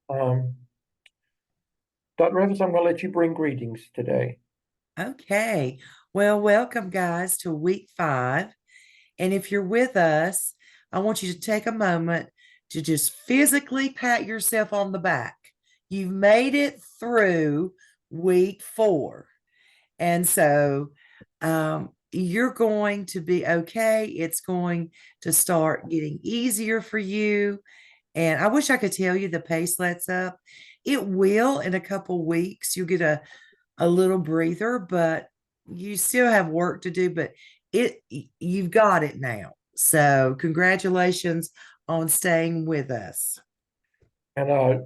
Um, Dr. Evans, I'm going to let you bring greetings today. Okay. Well, welcome, guys, to week 5. And if you're with us, I want you to take a moment to just physically pat yourself on the back. You've made it through week 4. And so you're going to be okay. It's going to start getting easier for you. And I wish I could tell you the pace lets up. It will in a couple weeks. You'll get a little breather, but you still have work to do, but you've got it now. So congratulations on staying with us. And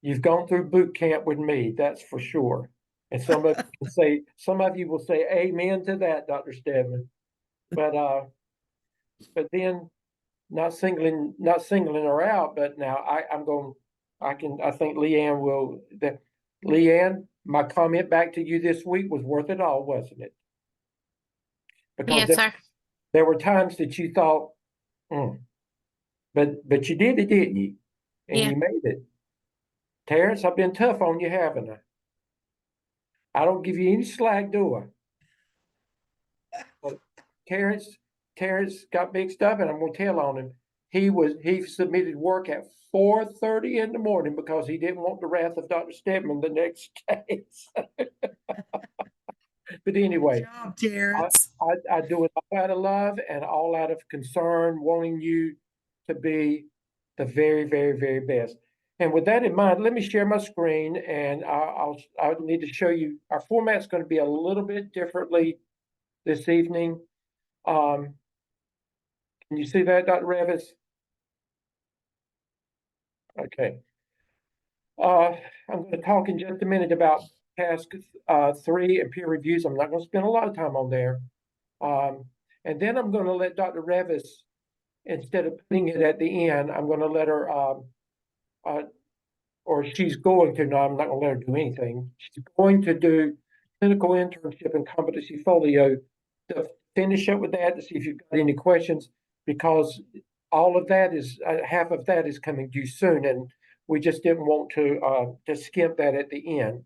you've gone through boot camp with me, that's for sure. And some of you will say amen to that, Dr. Stedman. But then not singling her out, but now I think Leanne will that Leanne, my comment back to you this week was worth it all, wasn't it? Because Yes, sir. there were times that you thought, "Hmm," but you did it, didn't you? And Yeah. you made it. Terrence, I've been tough on you, haven't I? I don't give you any slack, do I? But Terrence, Terrence got mixed up, and I'm gonna tell on him. He submitted work at 4:30 in the morning because he didn't want the wrath of Dr. Stedman the next day. But Good anyway, job, I, Terrence. I do it all out of love and all out of concern, wanting you to be the very, very, very best. And with that in mind, let me share my screen, and I'll need to show you. Our format's going to be a little bit differently this evening. Um, can you see that, Dr. Revis? Okay. I'm going to talk in just a minute about task 3 and peer reviews. I'm not going to spend a lot of time on there. Um, and then I'm going to let Dr. Revis, instead of putting it at the end, I'm going to let her, uh, or she's going to, no, I'm not going to let her do anything. She's going to do clinical internship and competency folio to finish up with that, to see if you've got any questions, because all of that is, half of that is coming due soon, and we just didn't want to skimp that at the end.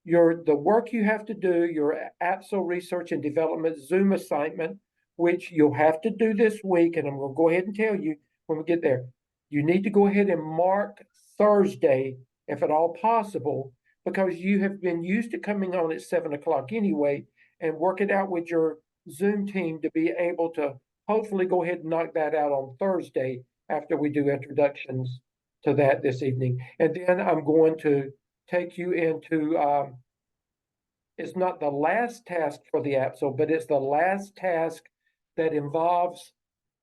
The work you have to do, your AAPSL research and development Zoom assignment, which you'll have to do this week, and I'm going to go ahead and tell you when we get there. You need to go ahead and mark Thursday, if at all possible, because you have been used to coming on at 7 o'clock anyway, and work it out with your Zoom team to be able to hopefully go ahead and knock that out on Thursday after we do introductions to that this evening. And then I'm going to take you into, it's not the last task for the APSL, but it's the last task that involves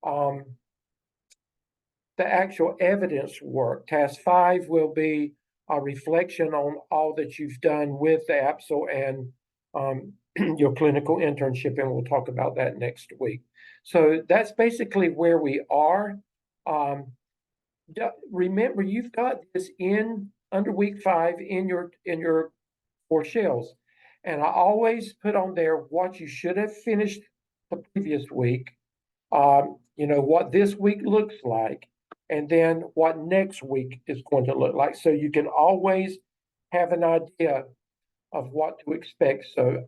the actual evidence work. Task 5 will be a reflection on all that you've done with the APSL and your clinical internship, and we'll talk about that next week. So that's basically where we are. Remember, you've got this in under week 5 in your 4 shells. And I always put on there what you should have finished the previous week, what this week looks like, and then what next week is going to look like. So you can always have an idea of what to expect. So,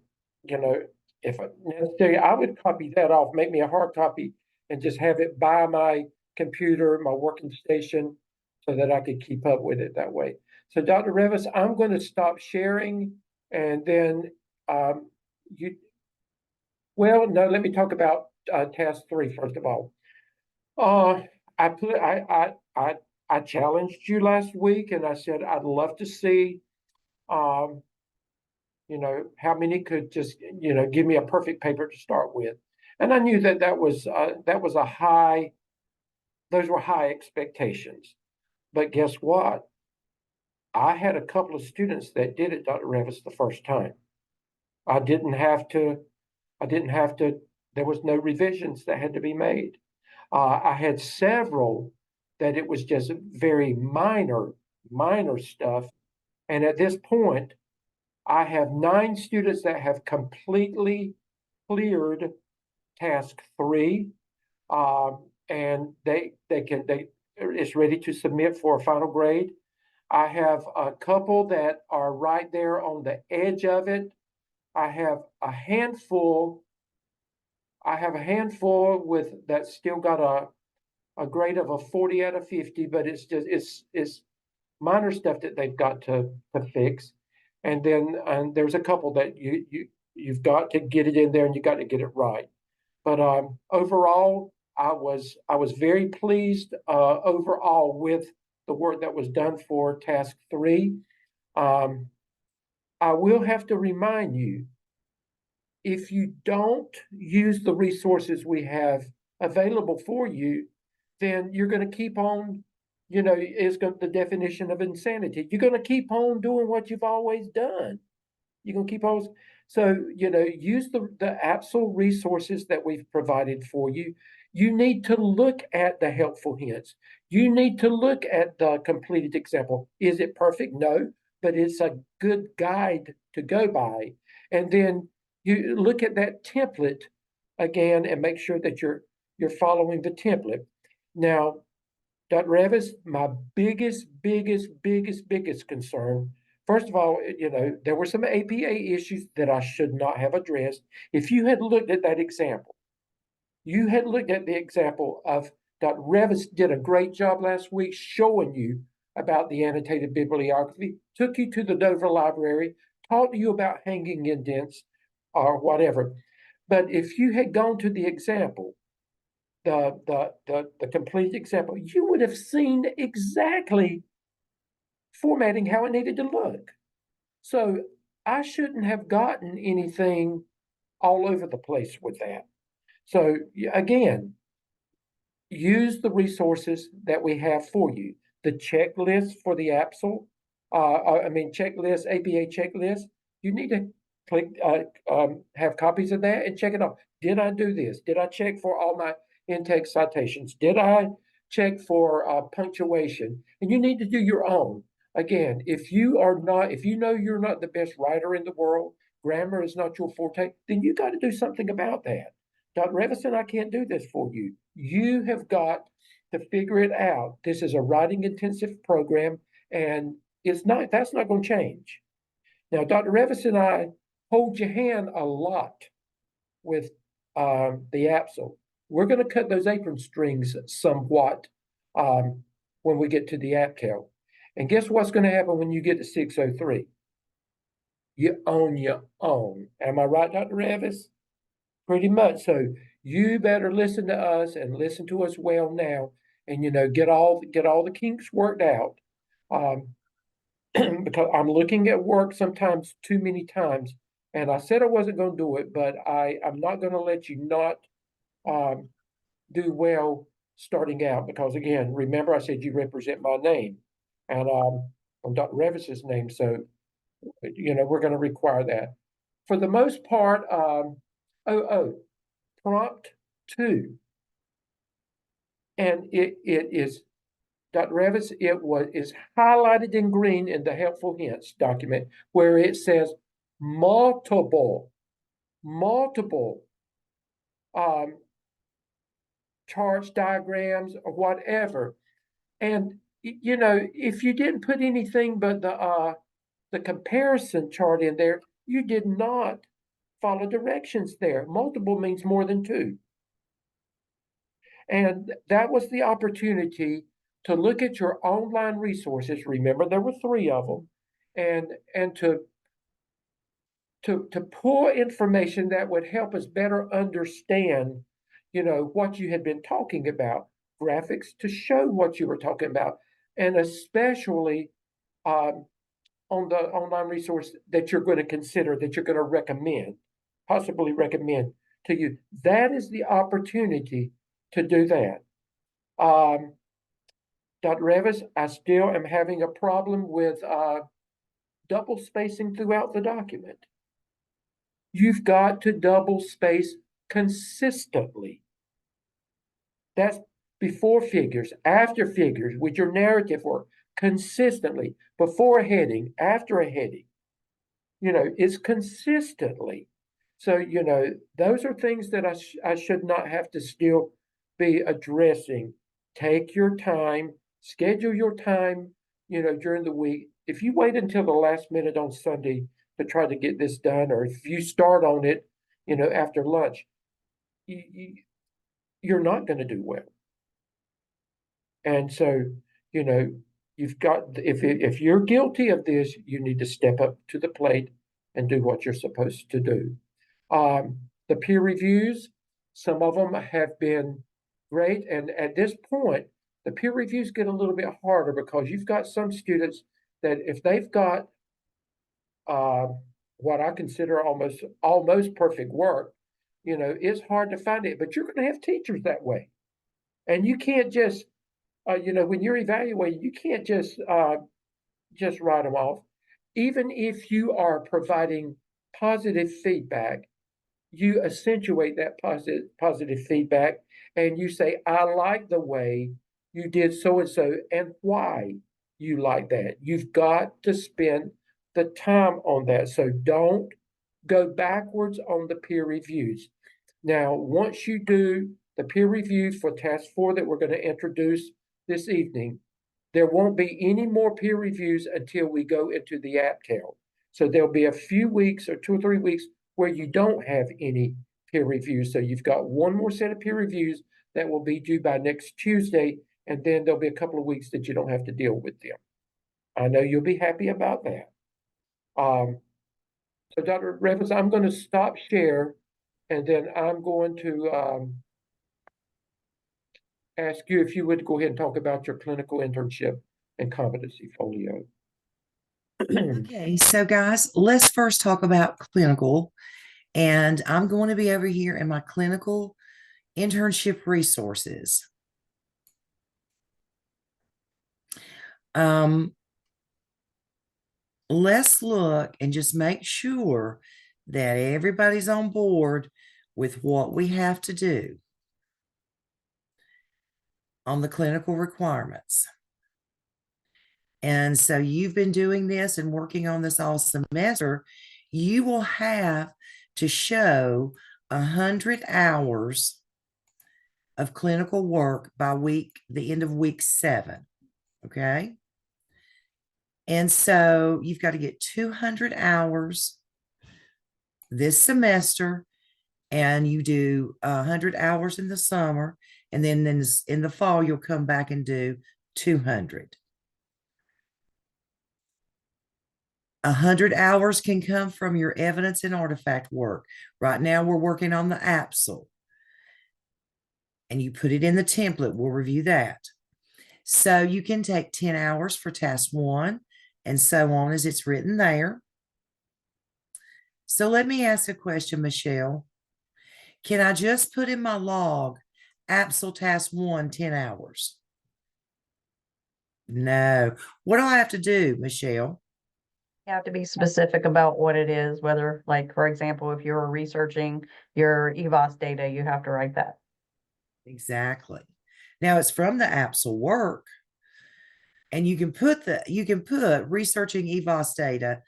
if necessary, I would copy that off, make me a hard copy, and just have it by my computer, my working station, so that I could keep up with it that way. So, Dr. Revis, I'm going to stop sharing, and then you. Well, no, let me talk about task 3 first of all. Uh, I put I challenged you last week, and I said I'd love to see, um, how many could just give me a perfect paper to start with, and I knew that that was a high. Those were high expectations, but guess what? I had a couple of students that did it, Dr. Revis, the first time. I didn't have to. I didn't have to. There was no revisions that had to be made. I had several that it was just very minor stuff. And at this point, I have 9 students that have completely cleared task 3, and they it's ready to submit for a final grade. I have a couple that are right there on the edge of it. I have a handful. I have a handful with that still got a grade of a 40 out of 50, but it's minor stuff that they've got to fix. And then there's a couple that you've got to get it in there and you got to get it right. But overall, I was very pleased overall with the work that was done for task 3. Um, I will have to remind you, if you don't use the resources we have available for you, then you're going to keep on, is the definition of insanity. You're going to keep on doing what you've always done. You're going to keep on. So, use the AAPSL resources that we've provided for you. You need to look at the helpful hints. You need to look at the completed example. Is it perfect? No, but it's a good guide to go by. And then you look at that template again and make sure that you're following the template. Now, Dr. Revis, my biggest concern. First of all, there were some APA issues that I should not have addressed. If you had looked at that example, you had looked at the example of Dr. Revis did a great job last week showing you about the annotated bibliography, took you to the Dover Library, taught you about hanging indents or whatever. But if you had gone to the example, the complete example, you would have seen exactly formatting how it needed to look. So I shouldn't have gotten anything all over the place with that. So again, use the resources that we have for you. The checklist for the APSL, checklist, APA checklist, you need to have copies of that and check it off. Did I do this? Did I check for all my intake citations? Did I check for punctuation? And you need to do your own. Again, if you know you're not the best writer in the world, grammar is not your forte, then you got to do something about that. Dr. Revison, I can't do this for you. You have got to figure it out. This is a writing intensive program, and that's not going to change. Now, Dr. Revis and I hold your hand a lot with the APSL. We're going to cut those apron strings somewhat when we get to the APCAL. And guess what's going to happen when you get to 603? You own your own. Am I right, Dr. Revis? Pretty much. So you better listen to us and listen to us well now, and get all the kinks worked out. Because I'm looking at work sometimes too many times, and I said I wasn't going to do it, but I'm not going to let you not um, do well starting out, because again, remember I said you represent my name, and I'm Dr. Revis's name, so we're going to require that for the most part. Prompt 2, and it is, Dr. Revis, is highlighted in green in the helpful hints document where it says multiple um, charts, diagrams, or whatever. And if you didn't put anything but the comparison chart in there, you did not follow directions there. Multiple means more than 2. And that was the opportunity to look at your online resources. Remember, there were 3 of them, and to pull information that would help us better understand, what you had been talking about, graphics to show what you were talking about, and especially on the online resource that you're going to consider, that you're going to recommend, possibly recommend to you. That is the opportunity to do that. Dr. Revis, I still am having a problem with double spacing throughout the document. You've got to double space consistently. That's before figures, after figures, with your narrative work, consistently, before a heading, after a heading. It's consistently. So, those are things that I should not have to still be addressing. Take your time, schedule your time during the week, if you wait until the last minute on Sunday to try to get this done, or if you start on it, after lunch, you, you're not going to do well. And so, you know, you've got, if you're guilty of this, you need to step up to the plate and do what you're supposed to do. The peer reviews, some of them have been great. And at this point, the peer reviews get a little bit harder because you've got some students that if they've got uh, what I consider almost perfect work, it's hard to find it. But you're going to have teachers that way, and you can't just when you're evaluating, you can't just write them off. Even if you are providing positive feedback, you accentuate that positive feedback, and you say, "I like the way you did so and so, and why you like that." You've got to spend the time on that. So don't go backwards on the peer reviews. Now, once you do the peer reviews for task 4 that we're going to introduce this evening, there won't be any more peer reviews until we go into the AAPSL. So there'll be a few weeks or 2 or 3 weeks where you don't have any peer reviews. So you've got one more set of peer reviews that will be due by next Tuesday, and then there'll be a couple of weeks that you don't have to deal with them. I know you'll be happy about that. So Dr. Revens, I'm going to stop share, and then I'm going to ask you if you would go ahead and talk about your clinical internship and competency folio. Okay, so guys, let's first talk about clinical. And I'm going to be over here in my clinical internship resources. Let's look and just make sure that everybody's on board with what we have to do on the clinical requirements. And so you've been doing this and working on this all semester. You will have to show 100 hours of clinical work by the end of week 7. Okay. And so you've got to get 200 hours this semester, and you do 100 hours in the summer. And then in the fall, you'll come back and do 200. 100 hours can come from your evidence and artifact work. Right now, we're working on the AAPSL. And you put it in the template. We'll review that. So you can take 10 hours for task 1 and so on as it's written there. So let me ask a question, Michelle. Can I just put in my log AAPSL task 1, 10 hours? No. What do I have to do, Michelle? You have to be specific about what it is, whether, like, for example, if you're researching your EVOS data, you have to write that. Exactly. Now it's from the AAPSL work, and you can put researching EVOS data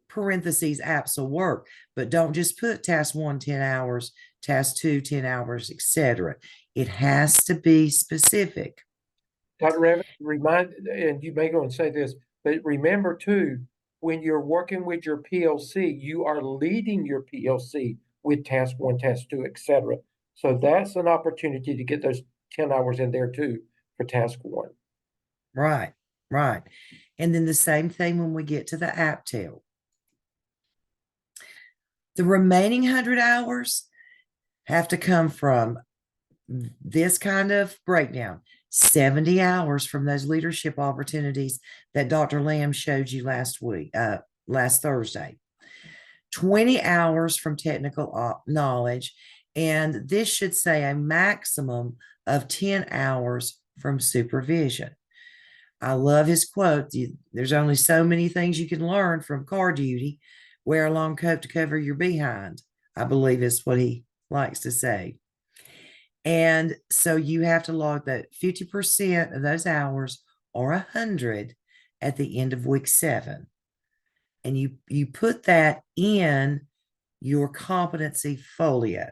parentheses AAPSL work, but don't just put task 1 10 hours, task 2 10 hours, etc. It has to be specific. Dr. Evans, and you may go and say this, but remember too, when you're working with your PLC, you are leading your PLC with task 1, task 2, etc. So that's an opportunity to get those 10 hours in there too for task 1. Right, right. And then the same thing when we get to the AAPSL. The remaining 100 hours have to come from this kind of breakdown. 70 hours from those leadership opportunities that Dr. Lamb showed you last Thursday. 20 hours from technical knowledge. And this should say a maximum of 10 hours from supervision. I love his quote. There's only so many things you can learn from car duty. Wear a long coat to cover your behind, I believe is what he likes to say. And so you have to log that 50% of those hours or 100 at the end of week 7. And you put that in your competency folio.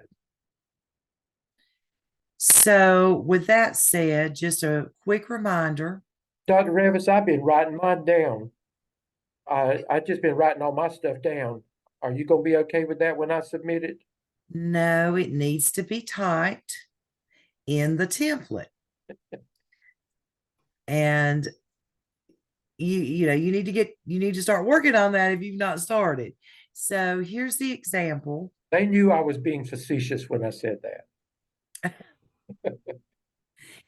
So with that said, just a quick reminder, Dr. Revis, I've been writing mine down. I just been writing all my stuff down. Are you gonna be okay with that when I submit it? No, it needs to be typed in the template. And you need to start working on that if you've not started. So here's the example. They knew I was being facetious when I said that.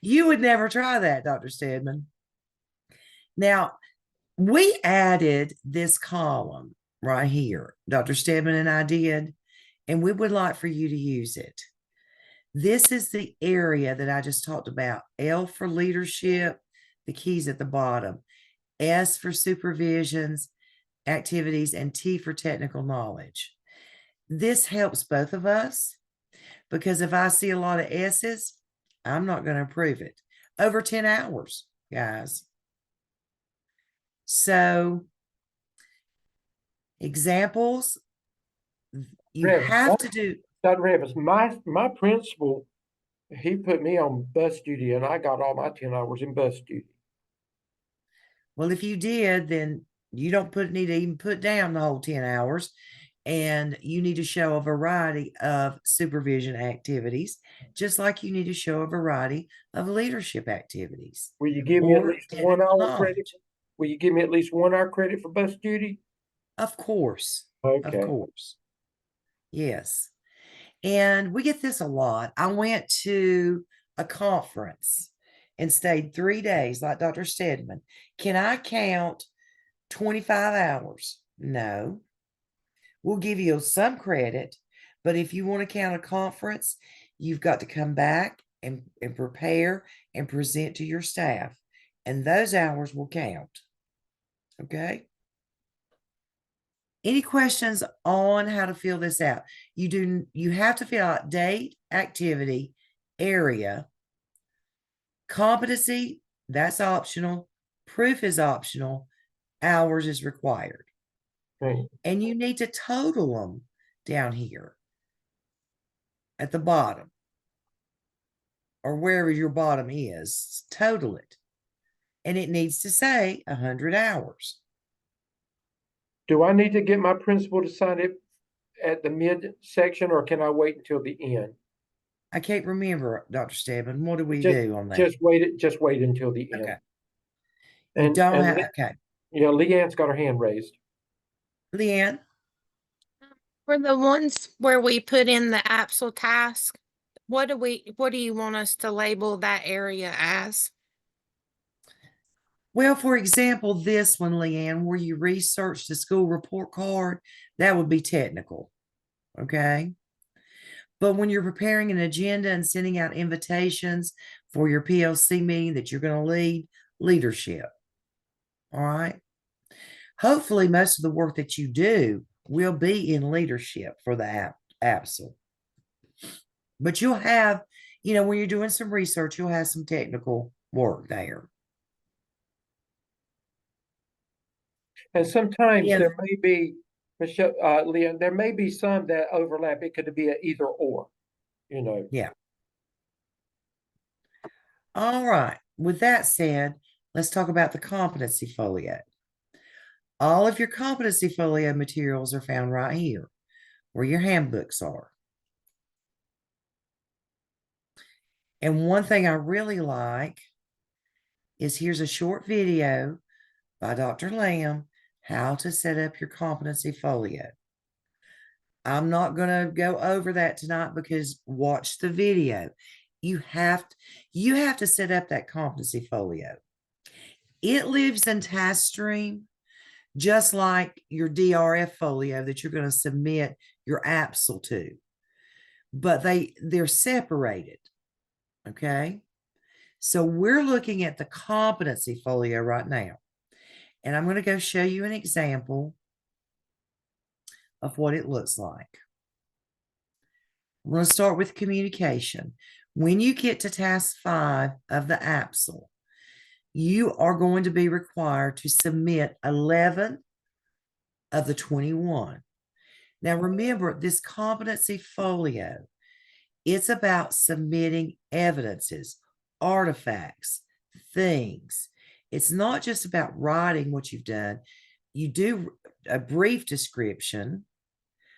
You would never try that, Dr. Stedman. Now, we added this column right here. Dr. Stedman and I did, and we would like for you to use it. This is the area that I just talked about. L for leadership, the keys at the bottom. S for supervisions, activities, and T for technical knowledge. This helps both of us because if I see a lot of S's, I'm not going to approve it. Over 10 hours, guys. So, examples, you have to do. Dr. Revis, my principal, he put me on bus duty and I got all my 10 hours in bus duty. Well, if you did, then you don't need to even put down the whole 10 hours. And you need to show a variety of supervision activities, just like you need to show a variety of leadership activities. Will you give me at or least 1 technical hour credit? knowledge. Will you give me at least 1 hour credit for bus duty? Of course. Of Okay. course. Yes. And we get this a lot. I went to a conference and stayed 3 days, like Dr. Stedman. Can I count 25 hours? No. We'll give you some credit, but if you want to count a conference, you've got to come back and prepare and present to your staff, and those hours will count. Okay. Any questions on how to fill this out? You have to fill out date, activity, area, competency, that's optional, proof is optional, hours is required. Okay. And you need to total them down here at the bottom or wherever your bottom is, total it. And it needs to say 100 hours. Do I need to get my principal to sign it at the midsection or can I wait until the end? I can't remember, Dr. Stedman. What do we Just, do on that? just wait until the end. Okay. And, you don't and have, okay. Yeah, Leanne's got her hand raised. Leanne? For the ones where we put in the AAPSL task, what do you want us to label that area as? Well, for example, this one, Leanne, where you research the school report card, that would be technical. Okay. But when you're preparing an agenda and sending out invitations for your PLC meeting that you're going to lead, leadership. All right. Hopefully, most of the work that you do will be in leadership for the AAPSL. But you'll have, when you're doing some research, you'll have some technical work there. And sometimes there may be, Michelle, Leanne, there may be some that overlap. It could be an either or, Yeah. All right. With that said, let's talk about the competency folio. All of your competency folio materials are found right here where your handbooks are. And one thing I really like is here's a short video by Dr. Lamb, how to set up your competency folio. I'm not going to go over that tonight because watch the video. You have to set up that competency folio. It lives in task stream, just like your DRF folio that you're going to submit your AAPSL to, but they're separated. Okay. So we're looking at the competency folio right now, and I'm going to go show you an example of what it looks like. I'm going to start with communication. When you get to task 5 of the AAPSL, you are going to be required to submit 11 of the 21. Now, remember, this competency folio, it's about submitting evidences, artifacts, things. It's not just about writing what you've done. You do a brief description,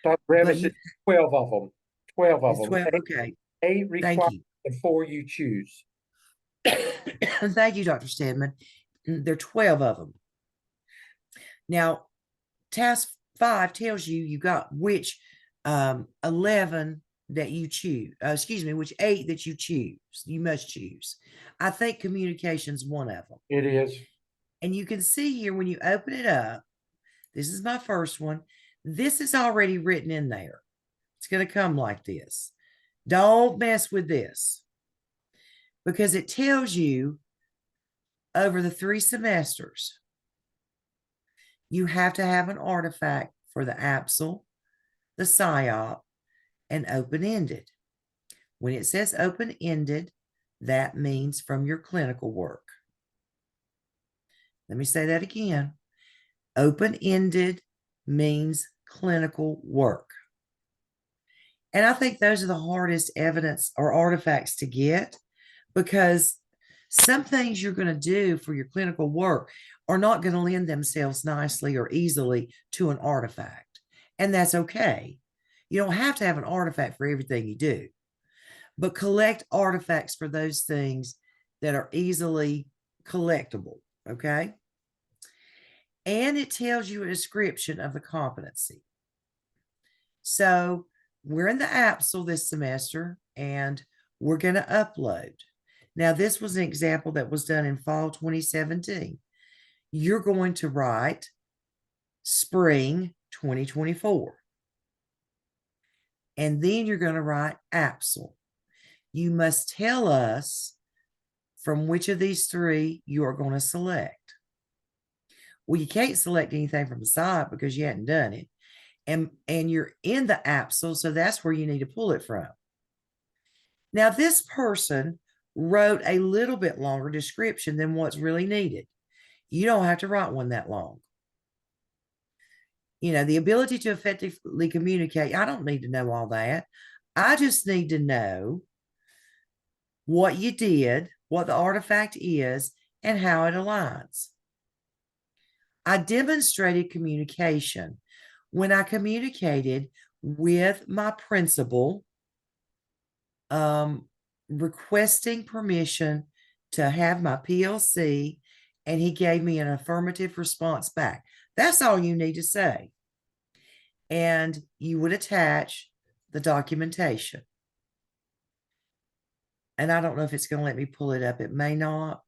Dr. but Revis, you, it's 12 of them. 12 of it's them. 12. Okay. Eight Thank required you. and 4 you choose. Thank you, Dr. Stedman. There are 12 of them. Now, task 5 tells you you got which 11 that you choose. Excuse me, which 8 that you choose. You must choose. I think communication's one of them. It is. And you can see here when you open it up, this is my first one. This is already written in there. It's going to come like this. Don't mess with this because it tells you over the 3 semesters, you have to have an artifact for the AAPSL, the PSYOP, and open-ended. When it says open-ended, that means from your clinical work. Let me say that again. Open-ended means clinical work. And I think those are the hardest evidence or artifacts to get because some things you're going to do for your clinical work are not going to lend themselves nicely or easily to an artifact. And that's okay. You don't have to have an artifact for everything you do, but collect artifacts for those things that are easily collectible. Okay. And it tells you a description of the competency. So we're in the AAPSL this semester and we're going to upload. Now, this was an example that was done in fall 2017. You're going to write spring 2024. And then you're going to write AAPSL. You must tell us from which of these 3 you are going to select. Well, you can't select anything from the side because you hadn't done it. And you're in the AAPSL, so that's where you need to pull it from. Now, this person wrote a little bit longer description than what's really needed. You don't have to write one that long. You know, the ability to effectively communicate, I don't need to know all that. I just need to know what you did, what the artifact is, and how it aligns. I demonstrated communication when I communicated with my principal, requesting permission to have my PLC, and he gave me an affirmative response back. That's all you need to say. And you would attach the documentation. And I don't know if it's going to let me pull it up. It may not.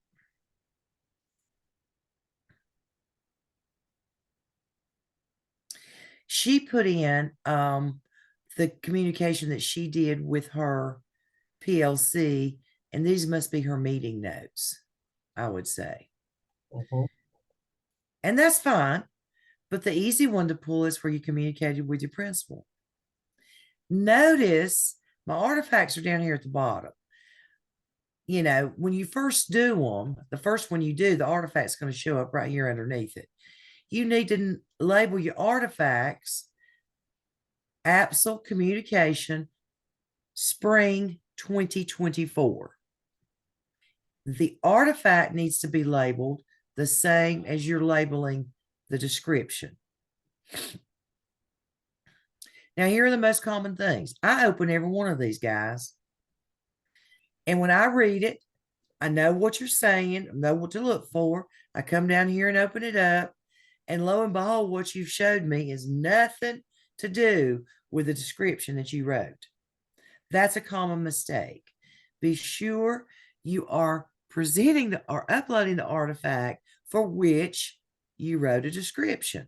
She put in the communication that she did with her PLC, and these must be her meeting notes, I would say. And that's fine. But the easy one to pull is where you communicated with your principal. Notice my artifacts are down here at the bottom. You know, when you first do them, the first one you do, the artifact's going to show up right here underneath it. You need to label your artifacts AAPSL Communication Spring 2024. The artifact needs to be labeled the same as you're labeling the description. Now, here are the most common things. I open every one of these, guys. And when I read it, I know what you're saying, I know what to look for. I come down here and open it up. And lo and behold, what you've showed me is nothing to do with the description that you wrote. That's a common mistake. Be sure you are presenting or uploading the artifact for which you wrote a description.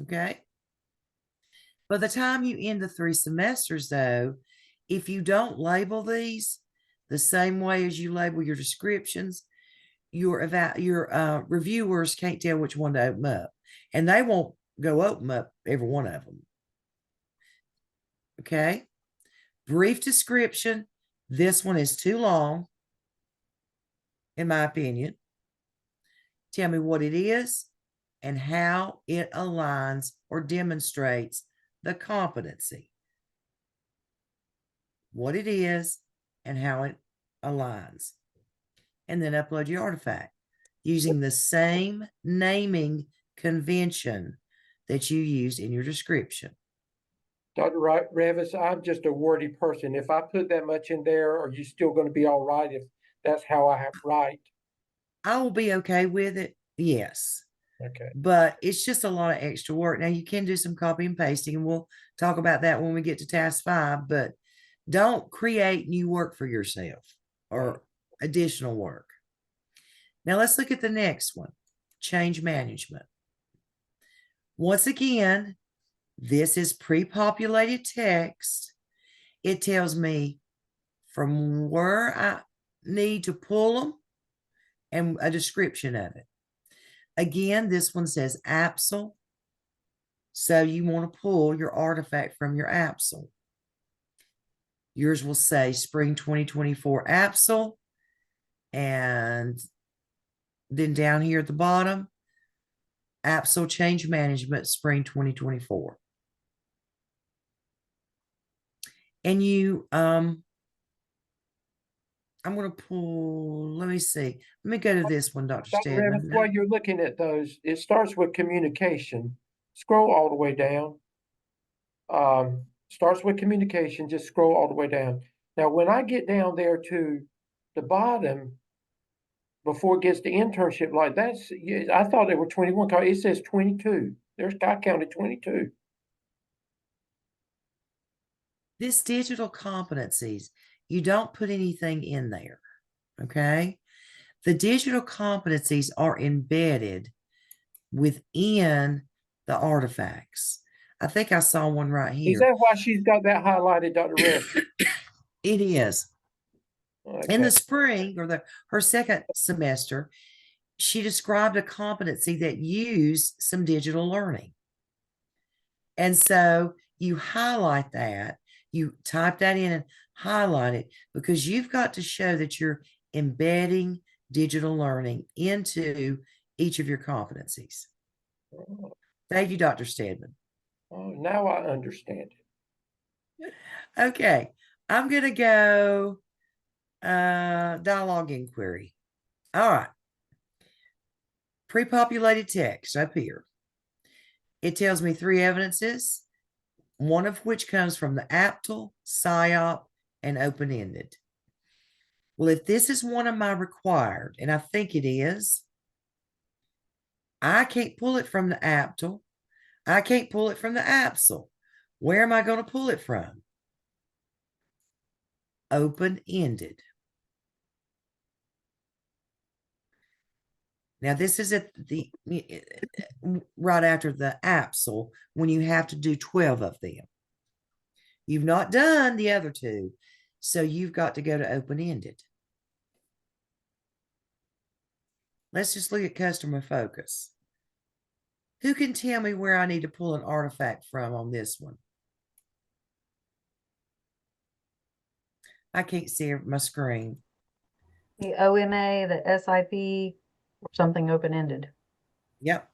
Okay? By the time you end the 3 semesters, though, if you don't label these the same way as you label your descriptions, your reviewers can't tell which one to open up, and they won't go open up every one of them. Okay? Brief description. This one is too long, in my opinion. Tell me what it is and how it aligns or demonstrates the competency. What it is and how it aligns. And then upload your artifact. using the same naming convention that you use in your description. Dr. Revis, I'm just a wordy person. If I put that much in there, are you still going to be all right if that's how I write? I will be okay with it, yes. Okay. But it's just a lot of extra work. Now you can do some copy and pasting, and we'll talk about that when we get to task 5, but don't create new work for yourself or additional work. Now let's look at the next one, change management. Once again, this is pre-populated text. It tells me from where I need to pull them and a description of it. Again, this one says AAPSL. So you want to pull your artifact from your AAPSL. Yours will say Spring 2024 AAPSL. And then down here at the bottom, AAPSL Change Management Spring 2024. And you, I'm going to pull, let me see. Let me go to this one, Dr. Dr. Revis, Stedman. while you're looking at those, it starts with communication. Scroll all the way down. Starts with communication, just scroll all the way down. Now, when I get down there to the bottom, before it gets to internship, like that's, I thought they were 21, it says 22. I counted 22. This digital competencies, you don't put anything in there, okay? The digital competencies are embedded within the artifacts. I think I saw one right Is here. that why she's got that highlighted, Dr. Rev? It is. In the Okay. spring or her second semester, she described a competency that used some digital learning. And so you highlight that, you type that in and highlight it because you've got to show that you're embedding digital learning into each of your competencies. Thank you, Dr. Stedman. Oh, now I understand it. Okay, I'm going to go dialogue inquiry. All right. Pre-populated text up here. It tells me 3 evidences, one of which comes from the APTL, PSYOP, and open-ended. Well, if this is one of my required, and I think it is, I can't pull it from the APTL. I can't pull it from the APSL. Where am I going to pull it from? Open-ended. Now, this is at the right after the APSL when you have to do 12 of them. You've not done the other 2, so you've got to go to open-ended. Let's just look at customer focus. Who can tell me where I need to pull an artifact from on this one? I can't see my screen. The OMA, the SIP, or something open-ended. Yep.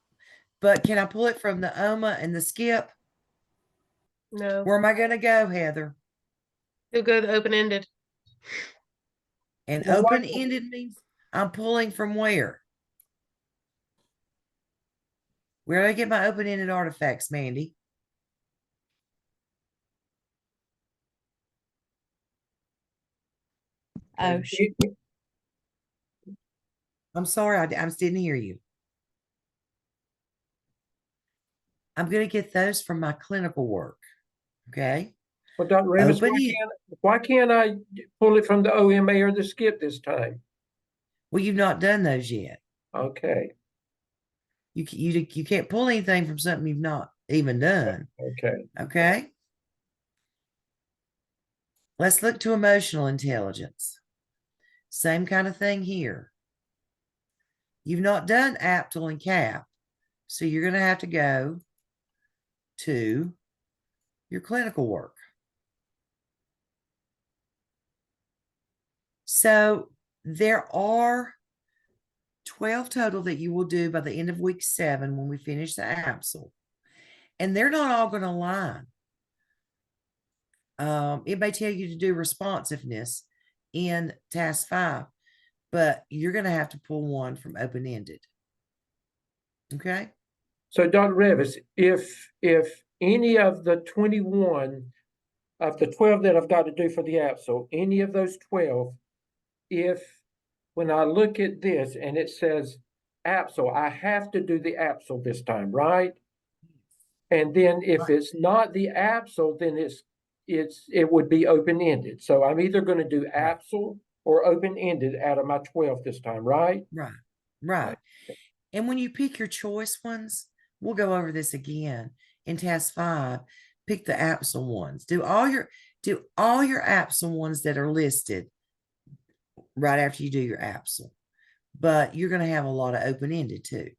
But can I pull it from the OMA and the skip? No, Where am I going to go, Heather? you'll go to open-ended. And Well, why- open-ended means I'm pulling from where? Where do I get my open-ended artifacts, Mandy? Oh, shoot. I'm sorry, I didn't hear you. I'm going to get those from my clinical work. Okay. Well, Dr. Revis, why can't I pull it from the OMA or the skip this time? Well, you've not done those yet. Okay. You can't pull anything from something you've not even done. Okay. Okay. Let's look to emotional intelligence. Same kind of thing here. You've not done APTL and CAP, so you're going to have to go to your clinical work. So there are 12 total that you will do by the end of week 7 when we finish the APSL. And they're not all going to align. It may tell you to do responsiveness in task 5, but you're going to have to pull one from open-ended. Okay. So Dr. Revis, if any of the 21 of the 12 that I've got to do for the APSL, any of those 12, if when I look at this and it says APSL, I have to do the APSL this time, right? And then if Right. it's not the APSL, then it would be open-ended. So I'm either going to do Right. APSL or open-ended out of my 12 this time, right? Right. Right. And when you pick your choice ones, we'll go over this again in task 5. Pick the APSL ones. Do all your APSL ones that are listed right after you do your APSL. But you're going to have a lot of open-ended too.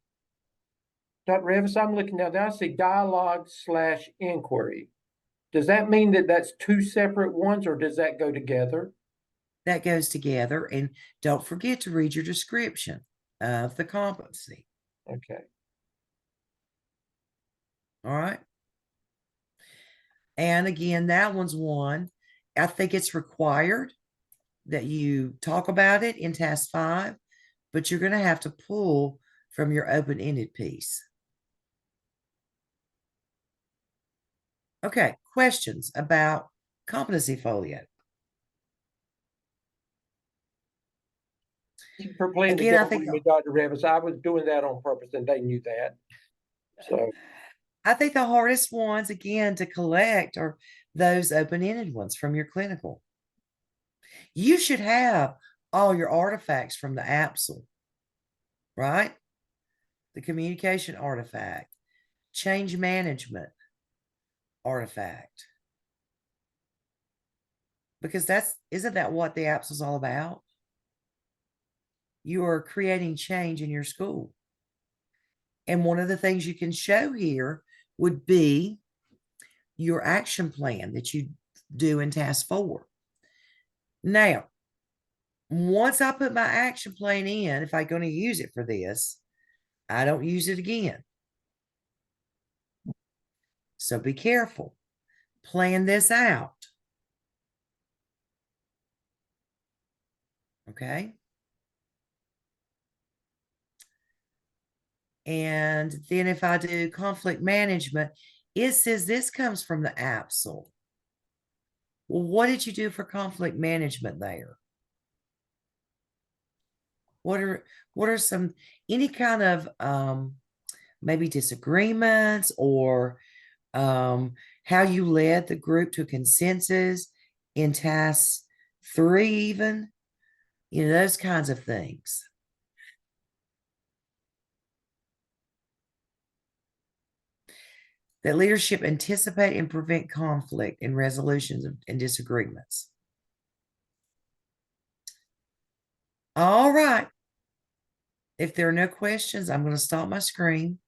Dr. Revis, I'm looking now. I see dialogue/inquiry. Does that mean that that's two separate ones, or does that go together? That goes together. And don't forget to read your description of the competency. Okay. All right. And again, that one's one. I think it's required that you talk about it in task 5, but you're going to have to pull from your open-ended piece. Okay, questions about competency folio? Thank you for playing Again, I together think with me, Dr. Revis. I was doing that on purpose and they knew that. So the hardest ones, again, to collect are those open-ended ones from your clinical. You should have all your artifacts from the APSL, right? The communication artifact, change management artifact. Because isn't that what the APSL is all about? You are creating change in your school. And one of the things you can show here would be your action plan that you do in task 4. Now, once I put my action plan in, if I'm going to use it for this, I don't use it again. So be careful. Plan this out. Okay. And then if I do conflict management, it says this comes from the APSL. Well, what did you do for conflict management there? What are some any kind of maybe disagreements or how you led the group to consensus in task 3 even? Those kinds of things. That leadership anticipate and prevent conflict and resolutions and disagreements. All right. If there are no questions, I'm going to stop my screen.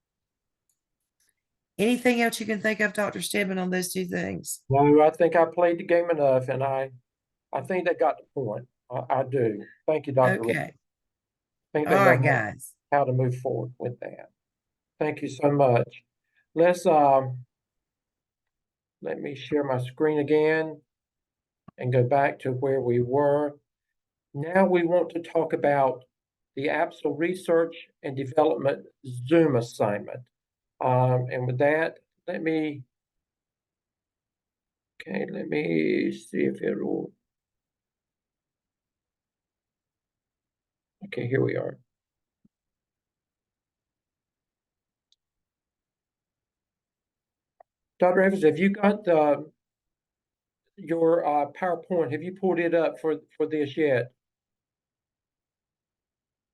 Anything else you can think of, Dr. Stedman, on those 2 things? no, I think I played the game enough and I think they got the point. I do. Thank you, Dr. Revis. Okay. I think All they know right, guys. how to move forward with that. Thank you so much. Let's let me share my screen again and go back to where we were. Now we want to talk about the APSL Research and Development Zoom assignment. And with that, let me see if it will. Okay, here we are. Dr. Evans, have you got your PowerPoint? Have you pulled it up for this yet?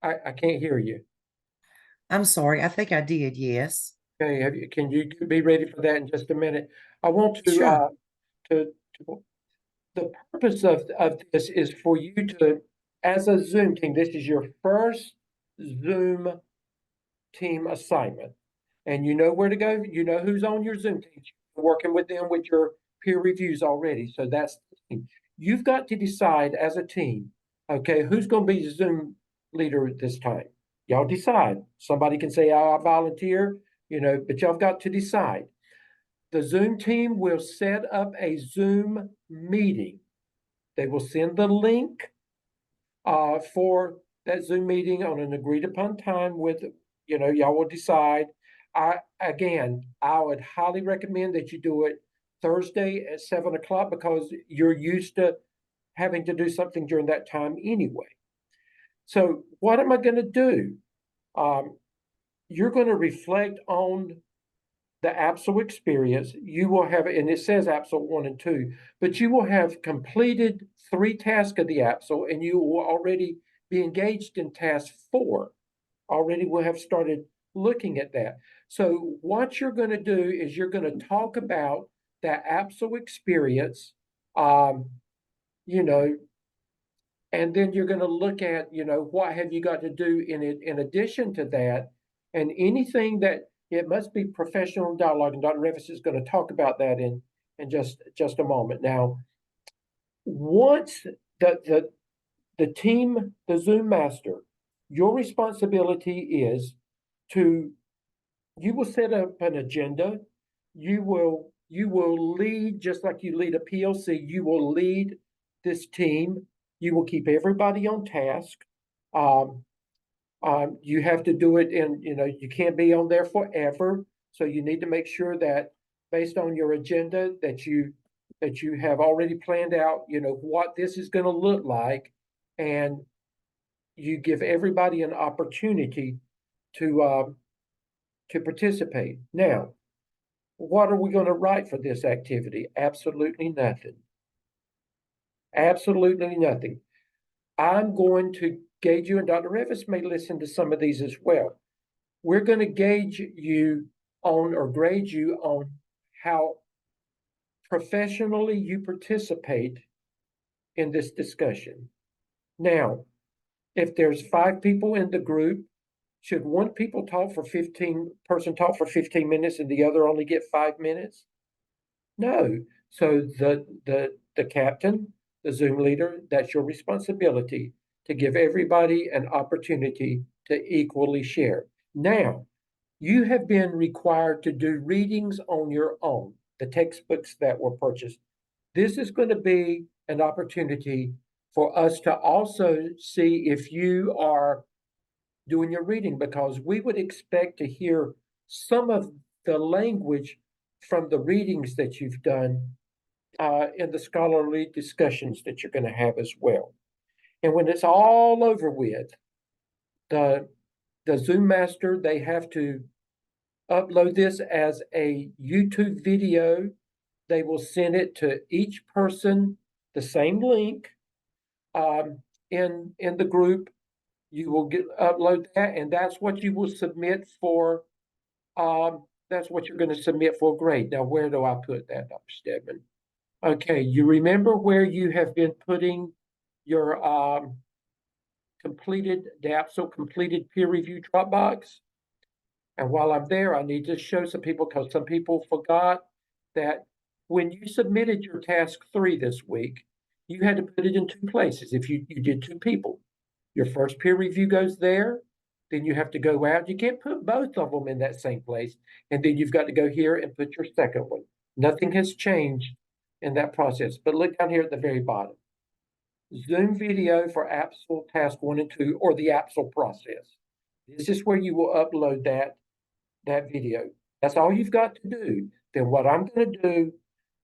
I can't hear you. I'm sorry. I think I did. Yes. Okay, can you be ready for that in just a minute? I want to Sure. the purpose of this is for you to, as a Zoom team, this is your first Zoom team assignment. And you know where to go. You know who's on your Zoom team. You're working with them with your peer reviews already. So that's the team. You've got to decide as a team, okay, who's going to be the Zoom leader this time? Y'all decide. Somebody can say, I volunteer, but y'all got to decide. The Zoom team will set up a Zoom meeting. They will send the link for that Zoom meeting on an agreed upon time with, y'all will decide. I would highly recommend that you do it Thursday at 7 o'clock because you're used to having to do something during that time anyway. So what am I going to do? You're going to reflect on the AAPSL experience. You will have, and it says AAPSL 1 and 2, but you will have completed 3 tasks of the AAPSL, and you will already be engaged in task 4. Already will have started looking at that. So what you're going to do is you're going to talk about that AAPSL experience, you know, and then you're going to look at, what have you got to do in it in addition to that, and anything that it must be professional dialogue. And Dr. Revis is going to talk about that in just a moment. Now, once the team, the Zoom master, your responsibility is to, you will set up an agenda. You will lead, just like you lead a PLC. You will lead this team. You will keep everybody on task. You have to do it in, you can't be on there forever. So you need to make sure that based on your agenda that you have already planned out, what this is going to look like, and you give everybody an opportunity to participate. Now, what are we going to write for this activity? Absolutely nothing. Absolutely nothing. I'm going to gauge you, and Dr. Revis may listen to some of these as well. We're going to gauge you on, or grade you on, how professionally you participate in this discussion. Now, if there's 5 people in the group, should one person talk for 15 minutes and the other only get 5 minutes? No. So the captain, the Zoom leader, that's your responsibility to give everybody an opportunity to equally share. Now, you have been required to do readings on your own, the textbooks that were purchased. This is going to be an opportunity for us to also see if you are doing your reading, because we would expect to hear some of the language from the readings that you've done in the scholarly discussions that you're going to have as well. And when it's all over with, the Zoom master, they have to upload this as a YouTube video. They will send it to each person, the same link in the group. You will upload that, and that's what you will submit for. That's what you're going to submit for grade. Now, where do I put that, Dr. Stedman? Okay, you remember where you have been putting your completed DAPSL completed peer review Dropbox? And while I'm there, I need to show some people, because some people forgot that when you submitted your task 3 this week, you had to put it in 2 places. If you did 2 people, your first peer review goes there, then you have to go out. You can't put both of them in that same place. And then you've got to go here and put your second one. Nothing has changed in that process. But look down here at the very bottom. Zoom video for AAPSL task 1 and 2, or the AAPSL process. This is where you will upload that video. That's all you've got to do. Then what I'm going to do,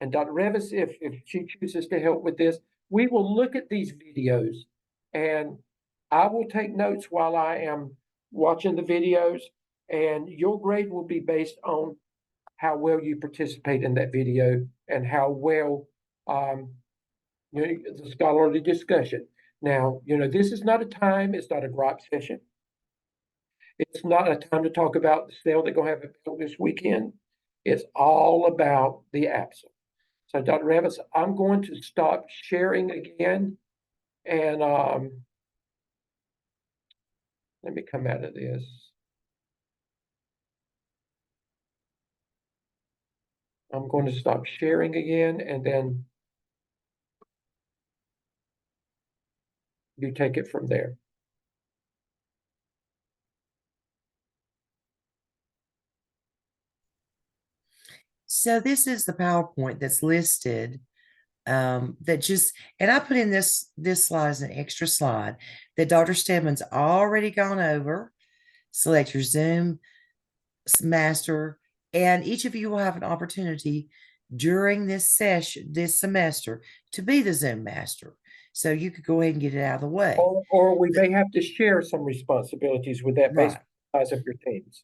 and Dr. Revis, if she chooses to help with this, we will look at these videos, and I will take notes while I am watching the videos, and your grade will be based on how well you participate in that video and how well the scholarly discussion. Now, this is not a time, it's not a gripe session. It's not a time to talk about the sale they're going to have this weekend. It's all about the AAPSL. So, Dr. Revis, I'm going to stop sharing again, and let me come out of this. I'm going to stop sharing again, and then you take it from there. So this is the PowerPoint that's listed that just, and I put in this slide as an extra slide that Dr. Stedman's already gone over. Select your Zoom master, and each of you will have an opportunity during this session, this semester, to be the Zoom master. So you could go ahead and get it out of the way. Or we may have to share some responsibilities with that based Right. on the size of your teams.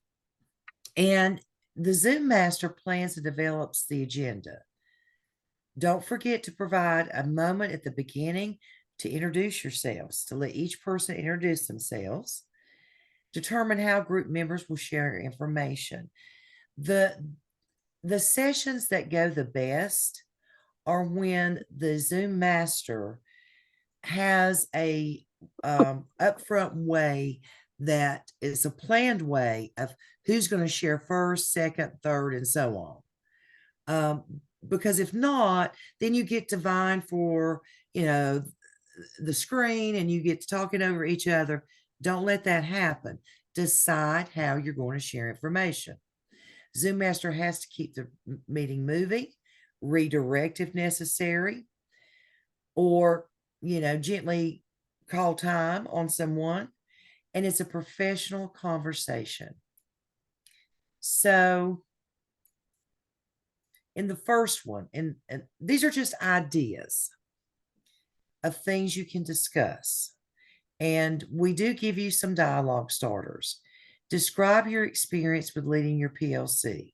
And the Zoom master plans and develops the agenda. Don't forget to provide a moment at the beginning to introduce yourselves, to let each person introduce themselves. Determine how group members will share information. The sessions that go the best are when the Zoom master has a upfront way that is a planned way of who's going to share first, second, third, and so on. Because if not, then you get to vying for, the screen and you get to talking over each other. Don't let that happen. Decide how you're going to share information. Zoom Master has to keep the meeting moving, redirect if necessary, or, gently call time on someone. And it's a professional conversation. So in the first one, and these are just ideas of things you can discuss. And we do give you some dialogue starters. Describe your experience with leading your PLC.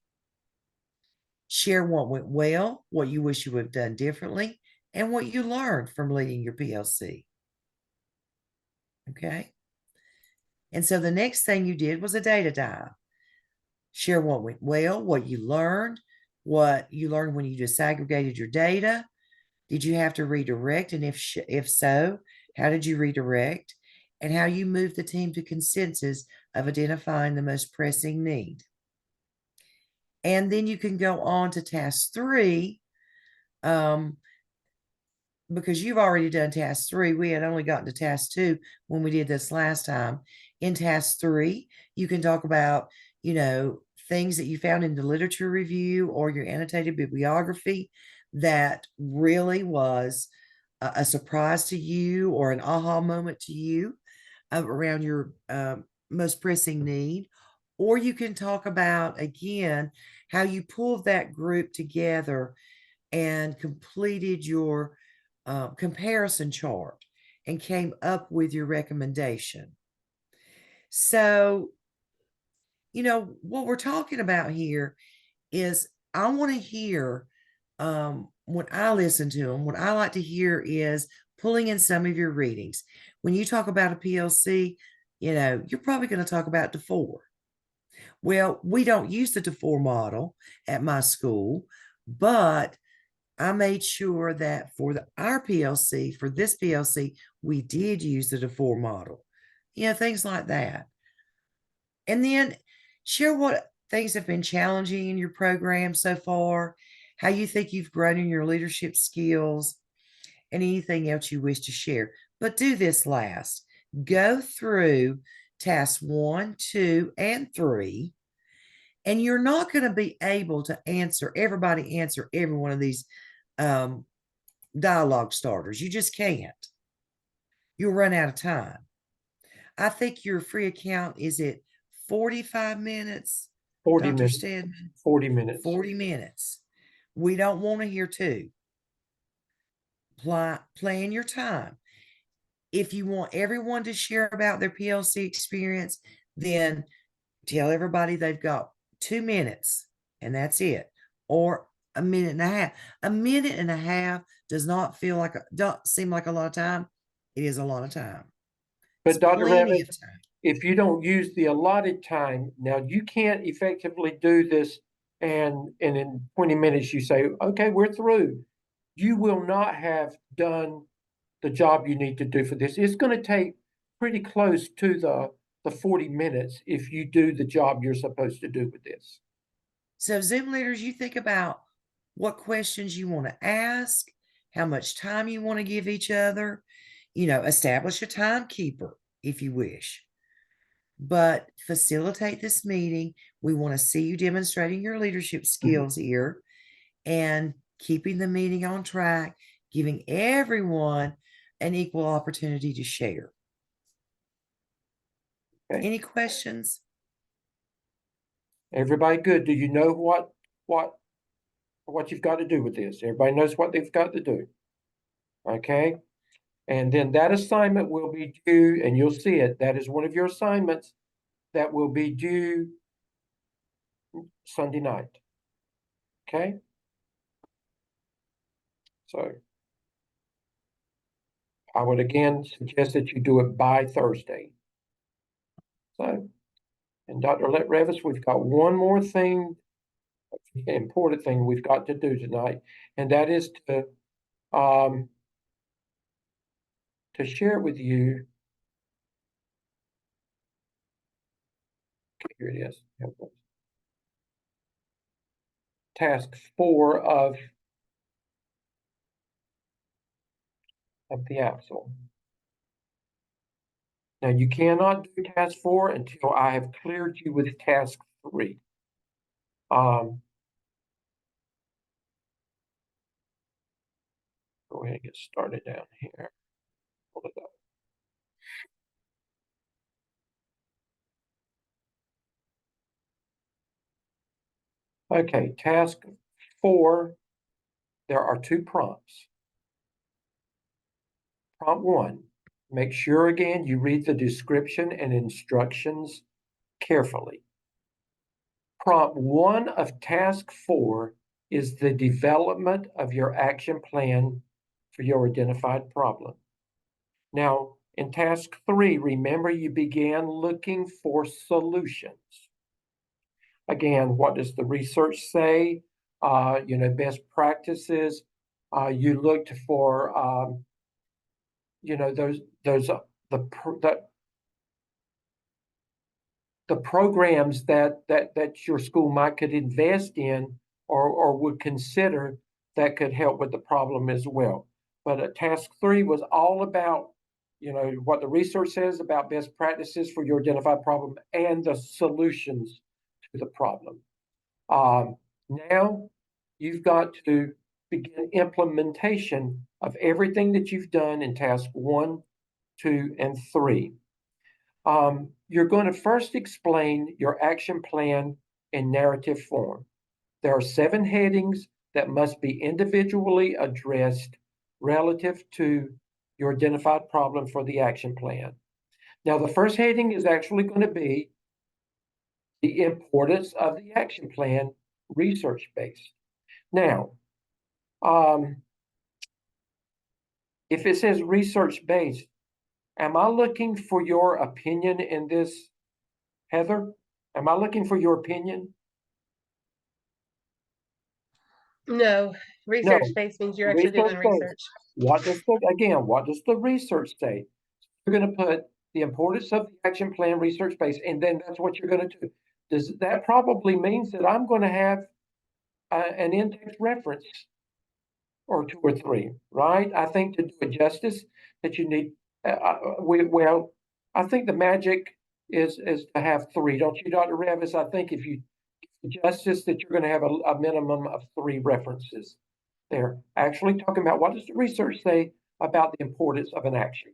Share what went well, what you wish you would have done differently, and what you learned from leading your PLC. Okay. And so the next thing you did was a data dive. Share what went well, what you learned when you disaggregated your data. Did you have to redirect? And if so, how did you redirect? And how you moved the team to consensus of identifying the most pressing need. And then you can go on to task 3, because you've already done task 3. We had only gotten to task 2 when we did this last time. In task 3, you can talk about, things that you found in the literature review or your annotated bibliography that really was a surprise to you or an aha moment to you around your most pressing need. Or you can talk about, again, how you pulled that group together and completed your comparison chart and came up with your recommendation. So, what we're talking about here is I want to hear, when I listen to them, what I like to hear is pulling in some of your readings. When you talk about a PLC, you're probably going to talk about DeFore. Well, we don't use the DeFore model at my school, but I made sure that for our PLC, for this PLC, we did use the DeFore model. Things like that. And then share what things have been challenging in your program so far, how you think you've grown in your leadership skills, and anything else you wish to share. But do this last. Go through tasks 1, 2, and 3, and you're not going to be able to answer every one of these dialogue starters. You just can't. You'll run out of time. I think your free account is at 45 minutes. 40 Dr. minutes. Stedman, 40 minutes. 40 minutes. We don't want to hear 2. Plan your time. If you want everyone to share about their PLC experience, then tell everybody they've got 2 minutes and that's it. Or a minute and a half. A minute and a half does not seem like a lot of time. It is a lot of time. But Dr. Plenty Rabbit, of time. if you don't use the allotted time, now you can't effectively do this and in 20 minutes you say, okay, we're through. You will not have done the job you need to do for this. It's going to take pretty close to the 40 minutes if you do the job you're supposed to do with this. So Zoom leaders, you think about what questions you want to ask, how much time you want to give each other, establish a timekeeper if you wish. But facilitate this meeting. We want to see you demonstrating your leadership skills here and keeping the meeting on track giving everyone an equal opportunity to share. Okay. Any questions? Everybody good? Do you know what you've got to do with this? Everybody knows what they've got to do. Okay. And then that assignment will be due, and you'll see it. That is one of your assignments that will be due Sunday night. Okay. So I would again suggest that you do it by Thursday. So, and Dr. Revis, we've got one more thing, important thing we've got to do tonight, and that is to share with you. Okay, here it is. Task 4 of the AAPSL. Now you cannot do task 4 until I have cleared you with task 3. Go ahead and get started down here. Pull it up. Okay, task 4, there are 2 prompts. Prompt 1, make sure again you read the description and instructions carefully. Prompt 1 of task 4 is the development of your action plan for your identified problem. Now, in task 3, remember you began looking for solutions. Again, what does the research say? Best practices. You looked for, the programs that your school might could invest in or would consider that could help with the problem as well. But task 3 was all about, what the research says about best practices for your identified problem and the solutions to the problem. Now you've got to begin implementation of everything that you've done in task 1, 2, and 3. You're going to first explain your action plan in narrative form. There are 7 headings that must be individually addressed relative to your identified problem for the action plan. Now, the first heading is actually going to be the importance of the action plan, research-based. Now, if it says research-based, am I looking for your opinion in this, Heather? Am I looking for your opinion? No, research-based means you're actually doing research. What does the research say? You're going to put the importance of the action plan research-based, and then that's what you're going to do. Does that probably means that I'm going to have an in-text reference or 2 or 3, right? I think to do it justice that you need, I think the magic is to have 3, don't you, Dr. Revis? I think if you justice that you're going to have a minimum of 3 references there. Actually talking about what does the research say about the importance of an action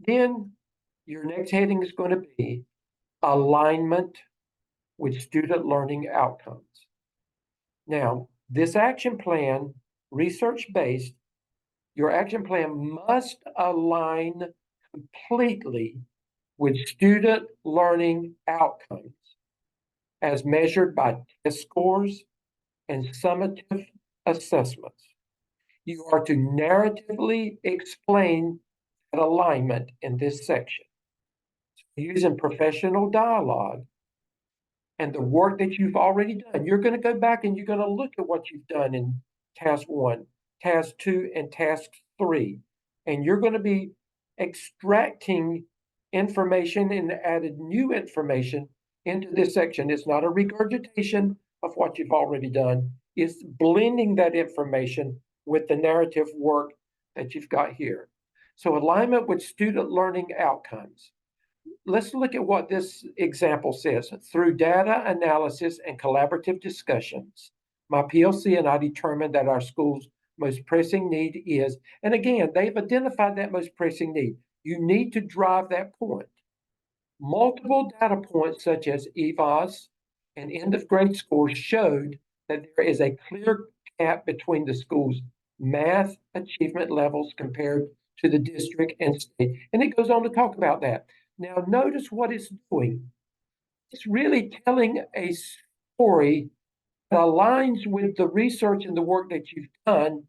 plan. Then your next heading is going to be alignment with student learning outcomes. Now, this action plan, research-based, your action plan must align completely with student learning outcomes as measured by test scores and summative assessments. You are to narratively explain that alignment in this section. Using professional dialogue and the work that you've already done. You're going to go back and you're going to look at what you've done in task 1, task 2, and task 3. And you're going to be extracting information and added new information into this section. It's not a regurgitation of what you've already done. It's blending that information with the narrative work that you've got here. So alignment with student learning outcomes. Let's look at what this example says. Through data analysis and collaborative discussions, my PLC and I determined that our schools most pressing need is. And again, they've identified that most pressing need. You need to drive that point. Multiple data points such as EVAS and end of grade scores showed that there is a clear gap between the school's math achievement levels compared to the district and state. And it goes on to talk about that. Now, notice what it's doing. It's really telling a story that aligns with the research and the work that you've done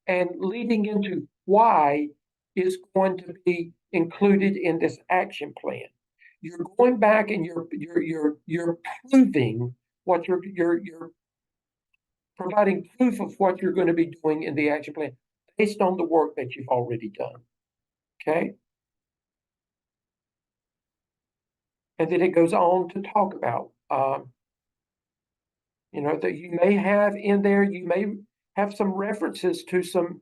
and leading into why it's going to be included in this action plan. You're going back and you're proving what you're providing proof of what you're going to be doing in the action plan based on the work that you've already done. Okay. And then it goes on to talk about, that you may have in there, you may have some references to some,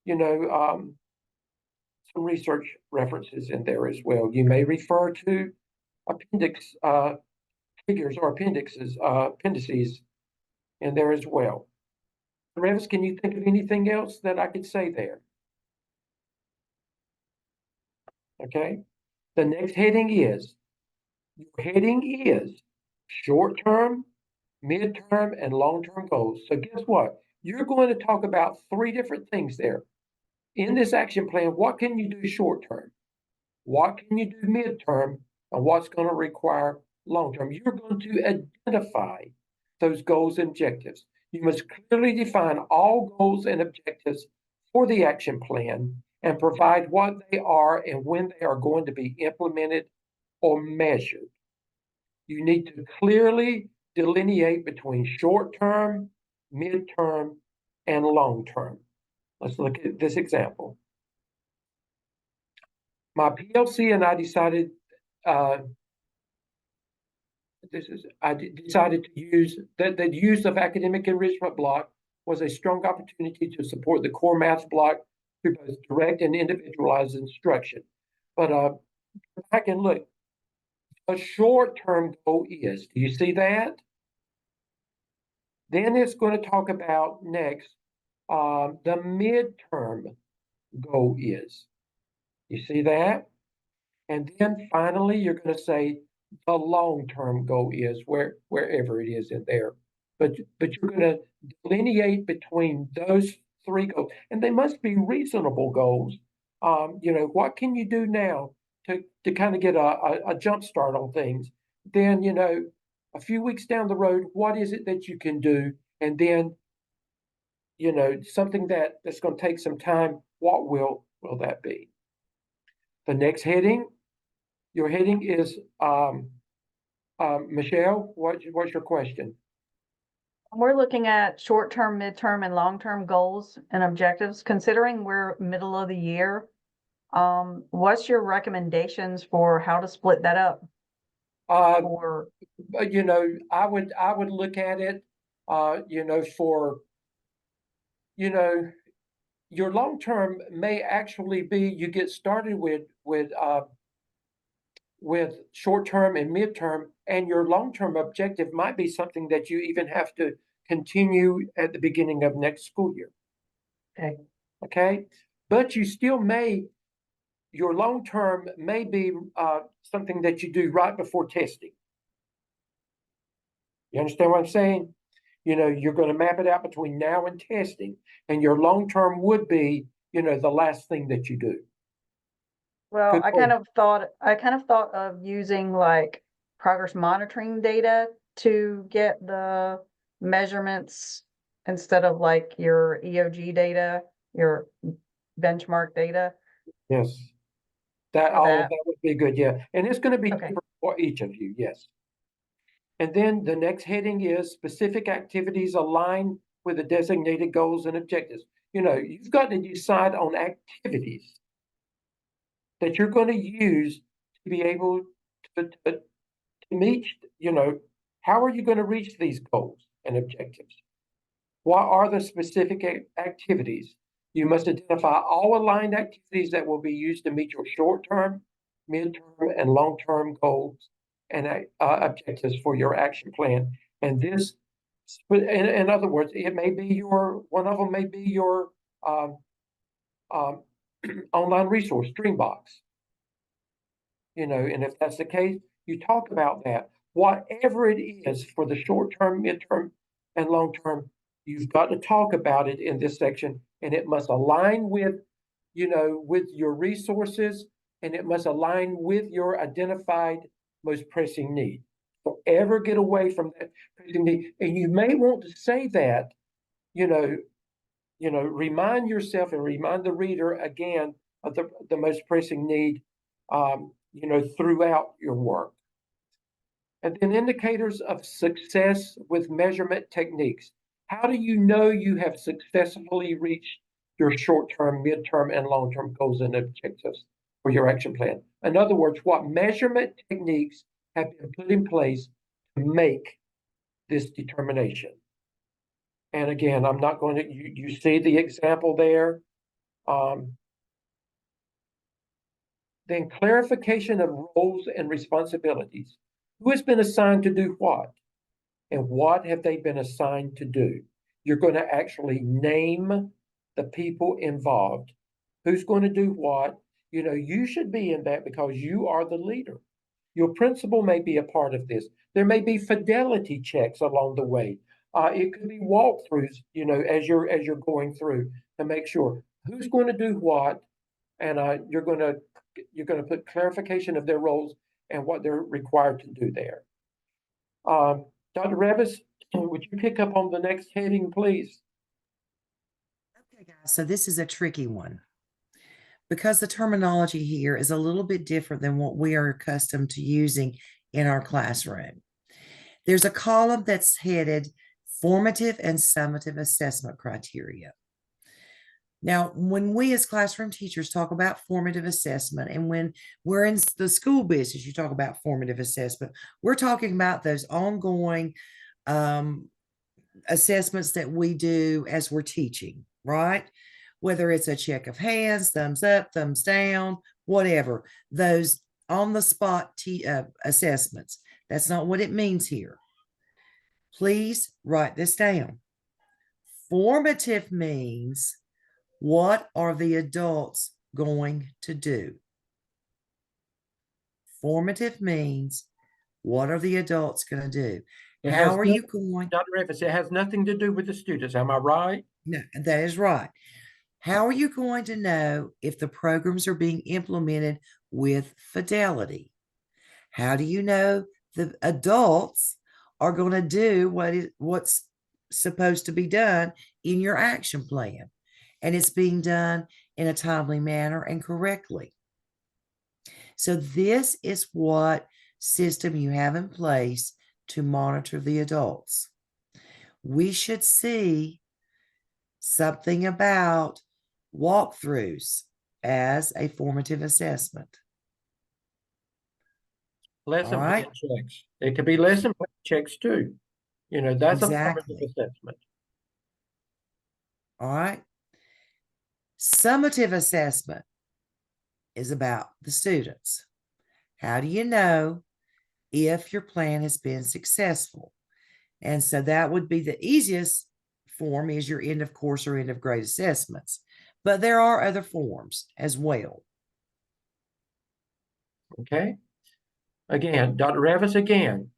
some research references in there as well. You may refer to appendix figures or appendices in there as well. Revis, can you think of anything else that I could say there? Okay. The next heading is, short-term, mid-term, and long-term goals. So guess what? You're going to talk about 3 different things there. In this action plan, what can you do short-term? What can you do mid-term? And what's going to require long-term? You're going to identify those goals and objectives. You must clearly define all goals and objectives for the action plan and provide what they are and when they are going to be implemented or measured. You need to clearly delineate between short-term, mid-term, and long-term. Let's look at this example. My PLC and I decided decided to use that the use of academic enrichment block was a strong opportunity to support the core math block through both direct and individualized instruction. But back and look, a short-term goal is, do you see that? Then it's going to talk about next, the midterm goal is. You see that? And then finally, you're going to say the long-term goal is wherever it is in there. But you're going to delineate between those 3 goals, and they must be reasonable goals. What can you do now to kind of get a jump start on things? Then, a few weeks down the road, what is it that you can do? And then, something that's going to take some time, what will that be? The next heading, your heading is, Michelle, what's your question? We're looking at short-term, midterm, and long-term goals and objectives. Considering we're middle of the year, what's your recommendations for how to split that up? Or I would look at it, for, your long term may actually be you get started with short term and midterm, and your long term objective might be something that you even have to continue at the beginning of next school year. Okay. Okay, but you still may. Your long term may be something that you do right before testing. You understand what I'm saying? You're going to map it out between now and testing, and your long term would be, the last thing that you do. Well, Good I kind of thought of using like progress monitoring data to get the measurements instead of like your EOG data, your benchmark data. Yes, that For all that. that would be good. Yeah, and it's going to be Okay. different for each of you. Yes. And then the next heading is specific activities aligned with the designated goals and objectives. You've got to decide on activities that you're going to use to be able to meet, how are you going to reach these goals and objectives? What are the specific activities? You must identify all aligned activities that will be used to meet your short-term, mid-term, and long-term goals and objectives for your action plan. And this, in other words, it may be one of them may be your um, online resource, Dreambox. And if that's the case, you talk about that. Whatever it is for the short term, midterm, and long term, you've got to talk about it in this section, and it must align with your resources, and it must align with your identified most pressing need. Don't ever get away from that pressing need. And you may want to say that, remind yourself and remind the reader again of the most pressing need, throughout your work. And then indicators of success with measurement techniques. How do you know you have successfully reached your short-term, mid-term, and long-term goals and objectives for your action plan? In other words, what measurement techniques have been put in place to make this determination? And again, I'm not going to, you see the example there. Then clarification of roles and responsibilities. Who has been assigned to do what? And what have they been assigned to do? You're going to actually name the people involved. Who's going to do what? You should be in that because you are the leader. Your principal may be a part of this. There may be fidelity checks along the way. It could be walkthroughs, as you're going through to make sure who's going to do what, and you're going to put clarification of their roles and what they're required to do there. Dr. Revis, would you pick up on the next heading, please? Okay, guys, so this is a tricky one because the terminology here is a little bit different than what we are accustomed to using in our classroom. There's a column that's headed formative and summative assessment criteria. Now, when we as classroom teachers talk about formative assessment, and when we're in the school business, you talk about formative assessment, we're talking about those ongoing assessments that we do as we're teaching, right? Whether it's a check of hands, thumbs up, thumbs down, whatever, those on the spot assessments. That's not what it means here. Please write this down. Formative means, what are the adults going to do? Formative means, what are the adults going to do? How are you going? Dr. Revis, it has nothing to do with the students. Am I right? No, that is right. How are you going to know if the programs are being implemented with fidelity? How do you know the adults are going to do what's supposed to be done in your action plan, and it's being done in a timely manner and correctly? So this is what system you have in place to monitor the adults. We should see something about walkthroughs as a formative assessment. Lesson All plan right. checks. It could be lesson plan checks too. That's Exactly. a formative assessment. All right. Summative assessment is about the students. How do you know if your plan has been successful? And so that would be the easiest form, is your end of course or end of grade assessments. But there are other forms as well. Okay. Again, Dr. Revis, again,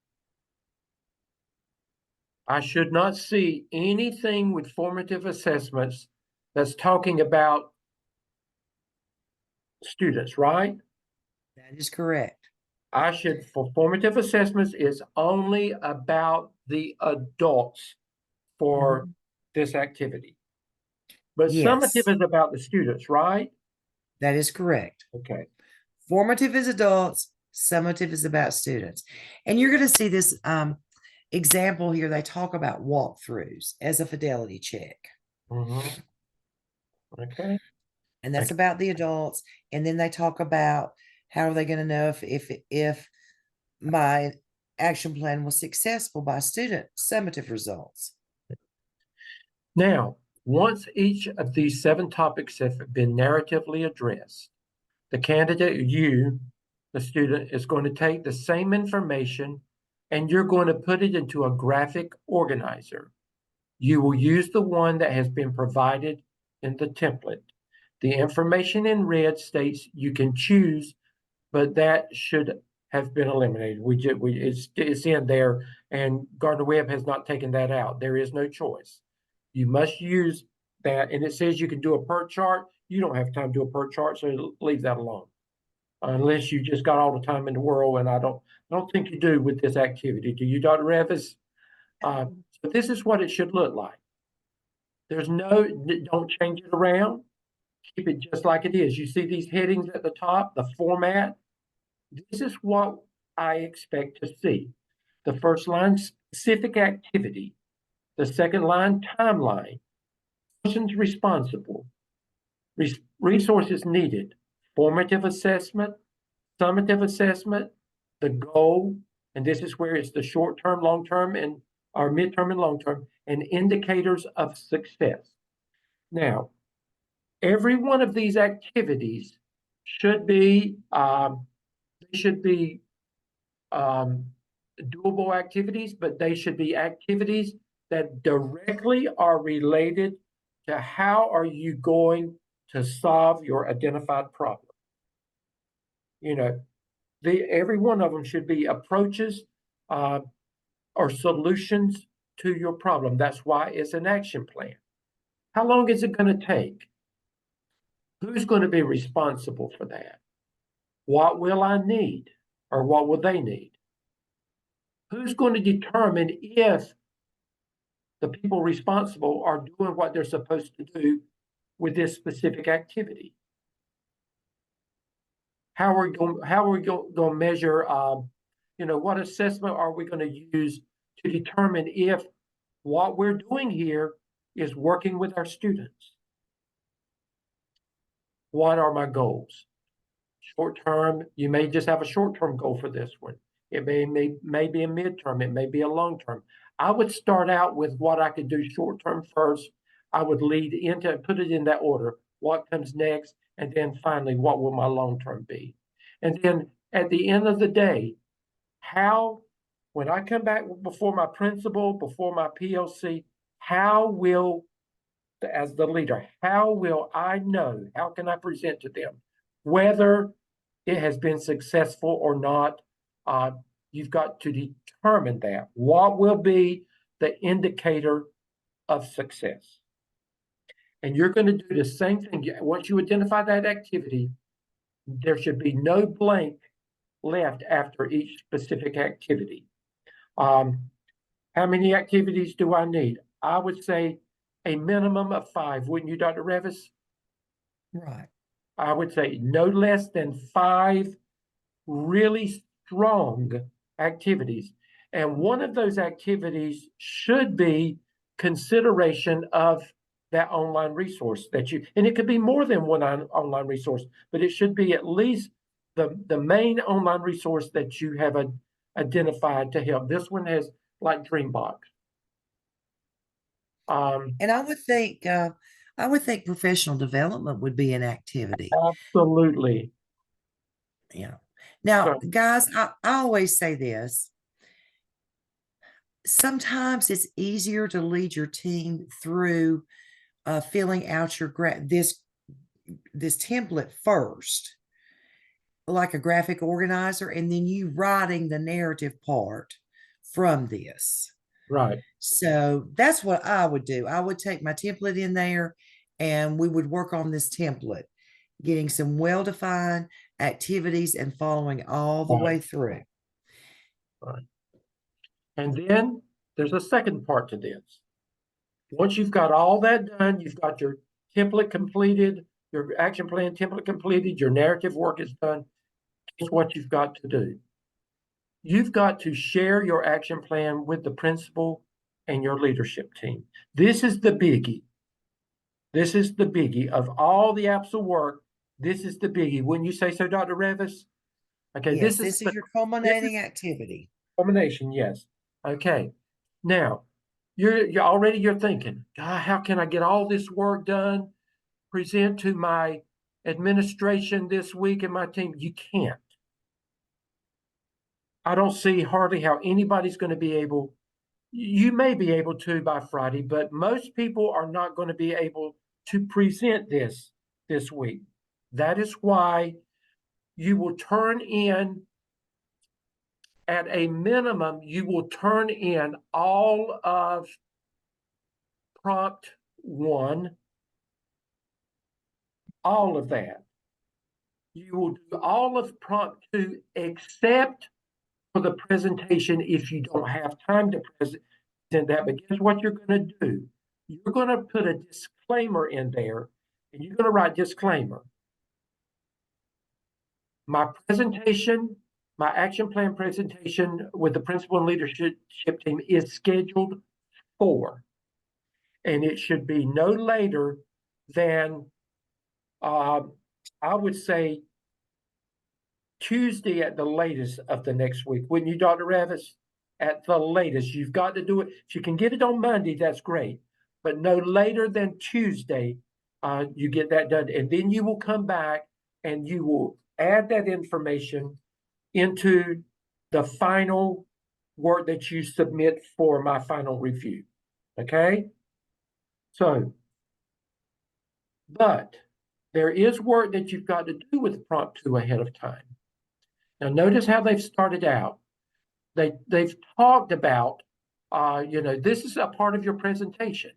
I should not see anything with formative assessments that's talking about students, right? That is correct. For formative assessments, is only about the adults for this activity. But Yes. summative is about the students, right? That is correct. Okay. Formative is adults, summative is about students. And you're going to see this example here. They talk about walkthroughs as a fidelity check. Okay. And that's about the adults. And then they talk about how are they going to know if my action plan was successful by student summative results. Now, once each of these 7 topics have been narratively addressed, the candidate, you, the student, is going to take the same information and you're going to put it into a graphic organizer. You will use the one that has been provided in the template. The information in red states you can choose, but that should have been eliminated. It's in there, and Gardner Webb has not taken that out. There is no choice. You must use that, and it says you can do a PERT chart. You don't have time to do a PERT chart, so leave that alone. Unless you just got all the time in the world, and I don't think you do with this activity. Do you, Dr. Revis? So this is what it should look like. Don't change it around. Keep it just like it is. You see these headings at the top, the format. This is what I expect to see. The first line, specific activity. The second line, timeline. Persons responsible. Resources needed. Formative assessment, summative assessment, the goal, and this is where it's the short-term, long-term, and our midterm and long-term, and indicators of success. Now, every one of these activities should be doable activities, but they should be activities that directly are related to how are you going to solve your identified problem. You know, every one of them should be approaches or solutions to your problem. That's why it's an action plan. How long is it going to take? Who's going to be responsible for that? What will I need, or what will they need? Who's going to determine if the people responsible are doing what they're supposed to do with this specific activity? How are we going to measure, what assessment are we going to use to determine if what we're doing here is working with our students? What are my goals? Short term, you may just have a short-term goal for this one. It may be a midterm, it may be a long term. I would start out with what I could do short-term first. I would lead into, put it in that order, what comes next, and then finally, what will my long-term be? And then at the end of the day, when I come back before my principal, before my PLC, as the leader, how will I know, how can I present to them whether it has been successful or not? You've got to determine that. What will be the indicator of success? And you're going to do the same thing. Once you identify that activity, there should be no blank left after each specific activity. How many activities do I need? I would say a minimum of 5, wouldn't you, Dr. Revis? Right. I would say no less than 5 really strong activities. And one of those activities should be consideration of that online resource and it could be more than one online resource, but it should be at least the main online resource that you have identified to help. This one has like Dreambox. And I would think professional development would be an activity. Absolutely. Yeah. Now, So, guys, I always say this. Sometimes it's easier to lead your team through filling out this template first, like a graphic organizer, and then you writing the narrative part from this. right. So that's what I would do. I would take my template in there and we would work on this template, getting some well-defined activities and following all the way through. Right. And then there's a second part to this. Once you've got all that done, you've got your template completed, your action plan template completed, your narrative work is done. Here's what you've got to do. You've got to share your action plan with the principal and your leadership team. This is the biggie. This is the biggie of all the AAPSL work. This is the biggie. Wouldn't you say so, Dr. Revis? Okay, Yes, this is your culminating activity. Culmination, yes. Okay. Now, you're thinking, God, how can I get all this work done, present to my administration this week and my team? You can't. I don't see hardly how anybody's going to be able. You may be able to by Friday, but most people are not going to be able to present this week. That is why you will turn in, at a minimum, you will turn in all of prompt 1, all of that. You will do all of prompt 2 except for the presentation if you don't have time to present that. But guess what you're going to do? You're going to put a disclaimer in there, and you're going to write disclaimer. My presentation, my action plan presentation with the principal and leadership team is scheduled for, and it should be no later than, I would say, Tuesday at the latest of the next week. Wouldn't you, Dr. Ravis? At the latest. You've got to do it. If you can get it on Monday, that's great. But no later than Tuesday, you get that done. And then you will come back and you will add that information into the final work that you submit for my final review. Okay? So, but there is work that you've got to do with prompt 2 ahead of time. Now, notice how they've started out. They've talked about, this is a part of your presentation.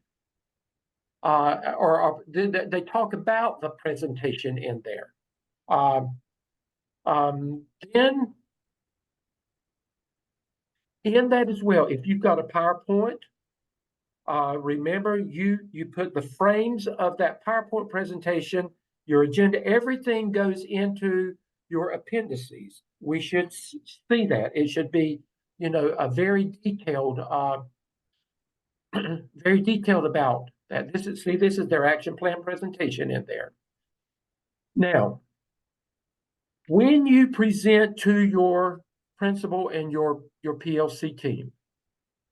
Or they talk about the presentation in there. Then in that as well, if you've got a PowerPoint, remember you put the frames of that PowerPoint presentation, your agenda, everything goes into your appendices. We should see that. It should be, a very detailed, very detailed about that. This is their action plan presentation in there. Now, when you present to your principal and your PLC team,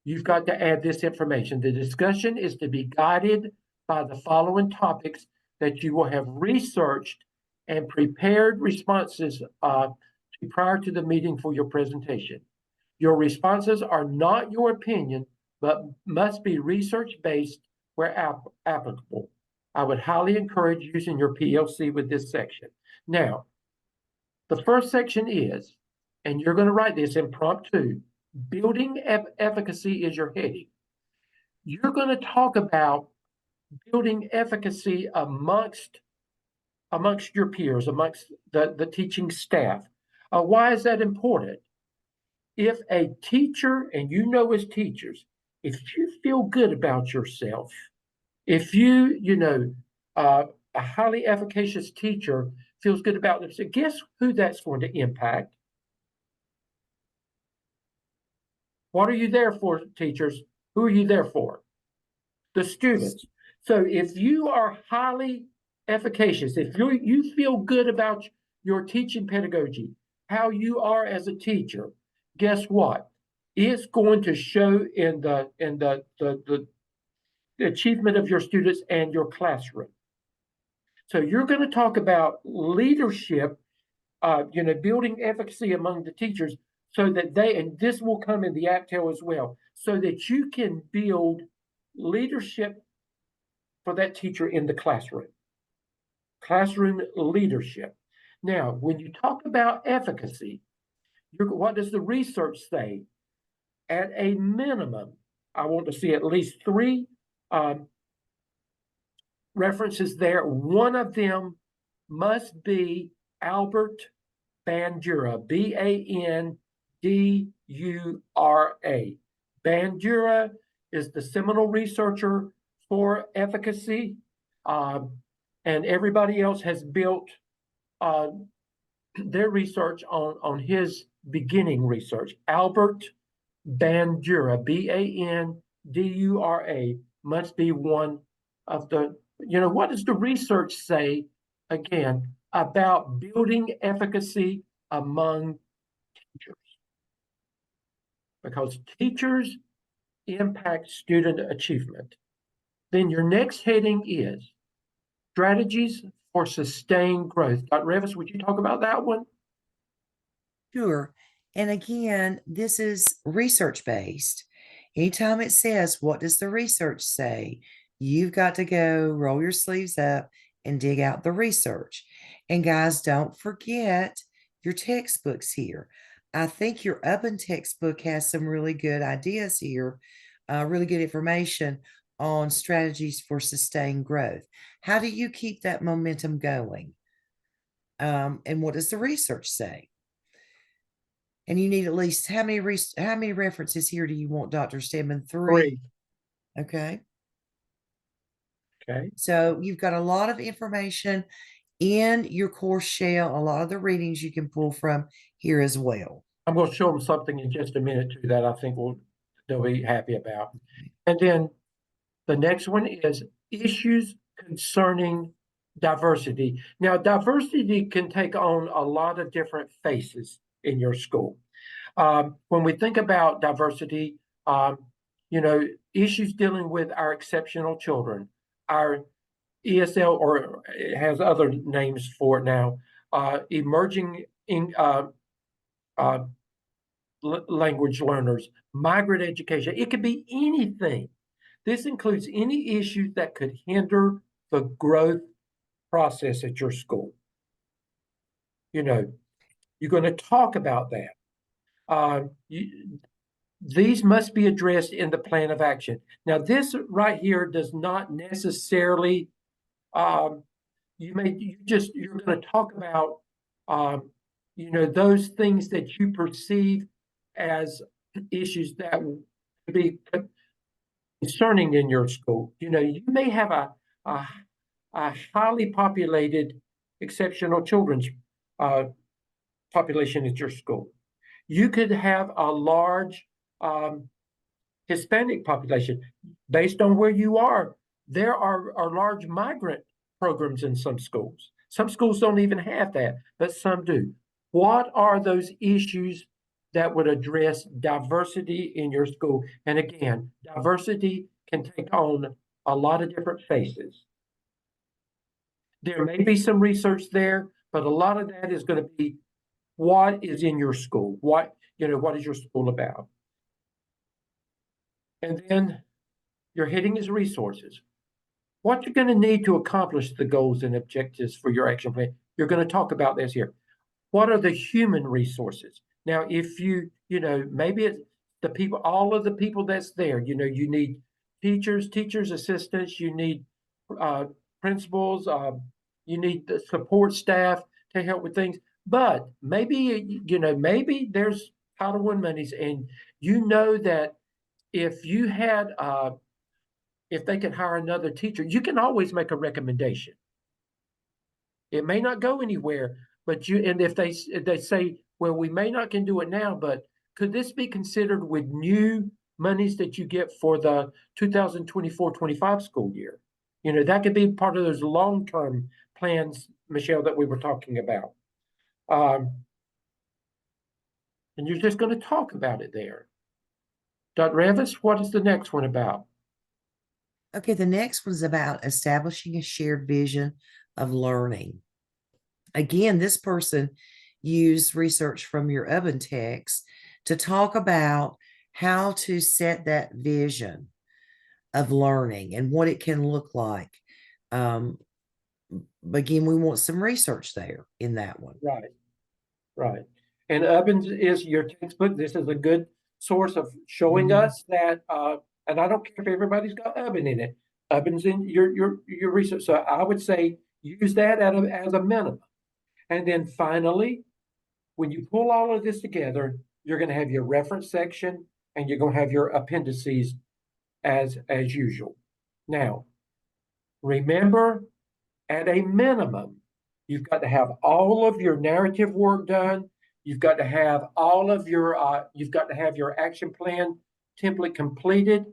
you've got to add this information. The discussion is to be guided by the following topics that you will have researched and prepared responses prior to the meeting for your presentation. Your responses are not your opinion, but must be research-based where applicable. I would highly encourage using your PLC with this section. Now, the first section is, and you're going to write this in prompt 2, building efficacy is your heading. You're going to talk about building efficacy amongst your peers, amongst the teaching staff. Why is that important? If a teacher, and as teachers, if you feel good about yourself, if a highly efficacious teacher feels good about themselves, guess who that's going to impact? What are you there for, teachers? Who are you there for? The students. So if you are highly efficacious, if you feel good about your teaching pedagogy, how you are as a teacher, guess what? It's going to show in the achievement of your students and your classroom. So you're going to talk about leadership, building efficacy among the teachers so that and this will come in the AAPSL as well, so that you can build leadership for that teacher in the classroom. Classroom leadership. Now, when you talk about efficacy, what does the research say? At a minimum, I want to see at least 3 references there. One of them must be Albert Bandura, Bandura. Bandura is the seminal researcher for efficacy, and everybody else has built their research on his beginning research. Albert Bandura, Bandura, must be one of the, what does the research say, again, about building efficacy among teachers? Because teachers impact student achievement. Then your next heading is strategies for sustained growth. Dr. Revis, would you talk about that one? Sure. And again, this is research based. Anytime it says, what does the research say? You've got to go roll your sleeves up and dig out the research. And guys, don't forget your textbooks here. I think your Oven textbook has some really good ideas here, really good information on strategies for sustained growth. How do you keep that momentum going? And what does the research say? And you need at least how many references here do you want, Dr. Stedman? 3. 3. Okay. Okay. So you've got a lot of information in your course shell, a lot of the readings you can pull from here as well. I'm going to show them something in just a minute too that I think they'll be happy about. And then the next one is issues concerning diversity. Now, diversity can take on a lot of different faces in your school. When we think about diversity, issues dealing with our exceptional children, our ESL, or it has other names for it now, emerging language learners, migrant education. It could be anything. This includes any issues that could hinder the growth process at your school. You're going to talk about that. These must be addressed in the plan of action. Now, this right here does not necessarily, you're going to talk about, those things that you perceive as issues that would be concerning in your school. You may have a highly populated exceptional children's population at your school. You could have a large Hispanic population. Based on where you are, there are large migrant programs in some schools. Some schools don't even have that, but some do. What are those issues that would address diversity in your school? And again, diversity can take on a lot of different faces. There may be some research there, but a lot of that is going to be what is in your school. What is your school about? And then your heading is resources. What you're going to need to accomplish the goals and objectives for your action plan. You're going to talk about this here. What are the human resources? Now, if maybe it's the people, all of the people that's there, you need teachers, assistants, you need principals, you need the support staff to help with things. But maybe, maybe there's Title I monies, and that if you had, if they could hire another teacher, you can always make a recommendation. It may not go anywhere, but if they say, well, we may not can do it now, but could this be considered with new monies that you get for the 2024-25 school year? That could be part of those long-term plans, Michelle, that we were talking about. And you're just going to talk about it there. Dr. Revis, what is the next one about? Okay, the next one's about establishing a shared vision of learning. Again, this person used research from your Oven text to talk about how to set that vision of learning and what it can look like. Again, we want some research there in that one. Right. And Ovens is your textbook. This is a good source of showing us that, and I don't care if everybody's got Oven in it. Oven's in your research. So I would say use that as a minimum. And then finally, when you pull all of this together, you're going to have your reference section and you're going to have your appendices as usual. Now, remember, at a minimum, you've got to have all of your narrative work done. You've got to have all of your action plan template completed.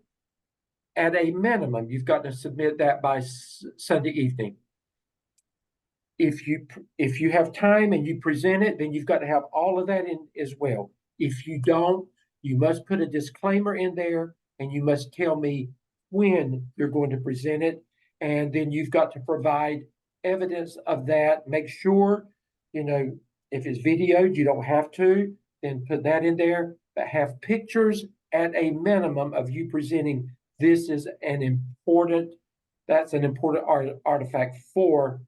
At a minimum, you've got to submit that by Sunday evening. If you have time and you present it, then you've got to have all of that in as well. If you don't, you must put a disclaimer in there and you must tell me when you're going to present it. And then you've got to provide evidence of that. Make sure, if it's videoed, you don't have to, then put that in there, but have pictures at a minimum of you presenting. This is an important that's an important artifact for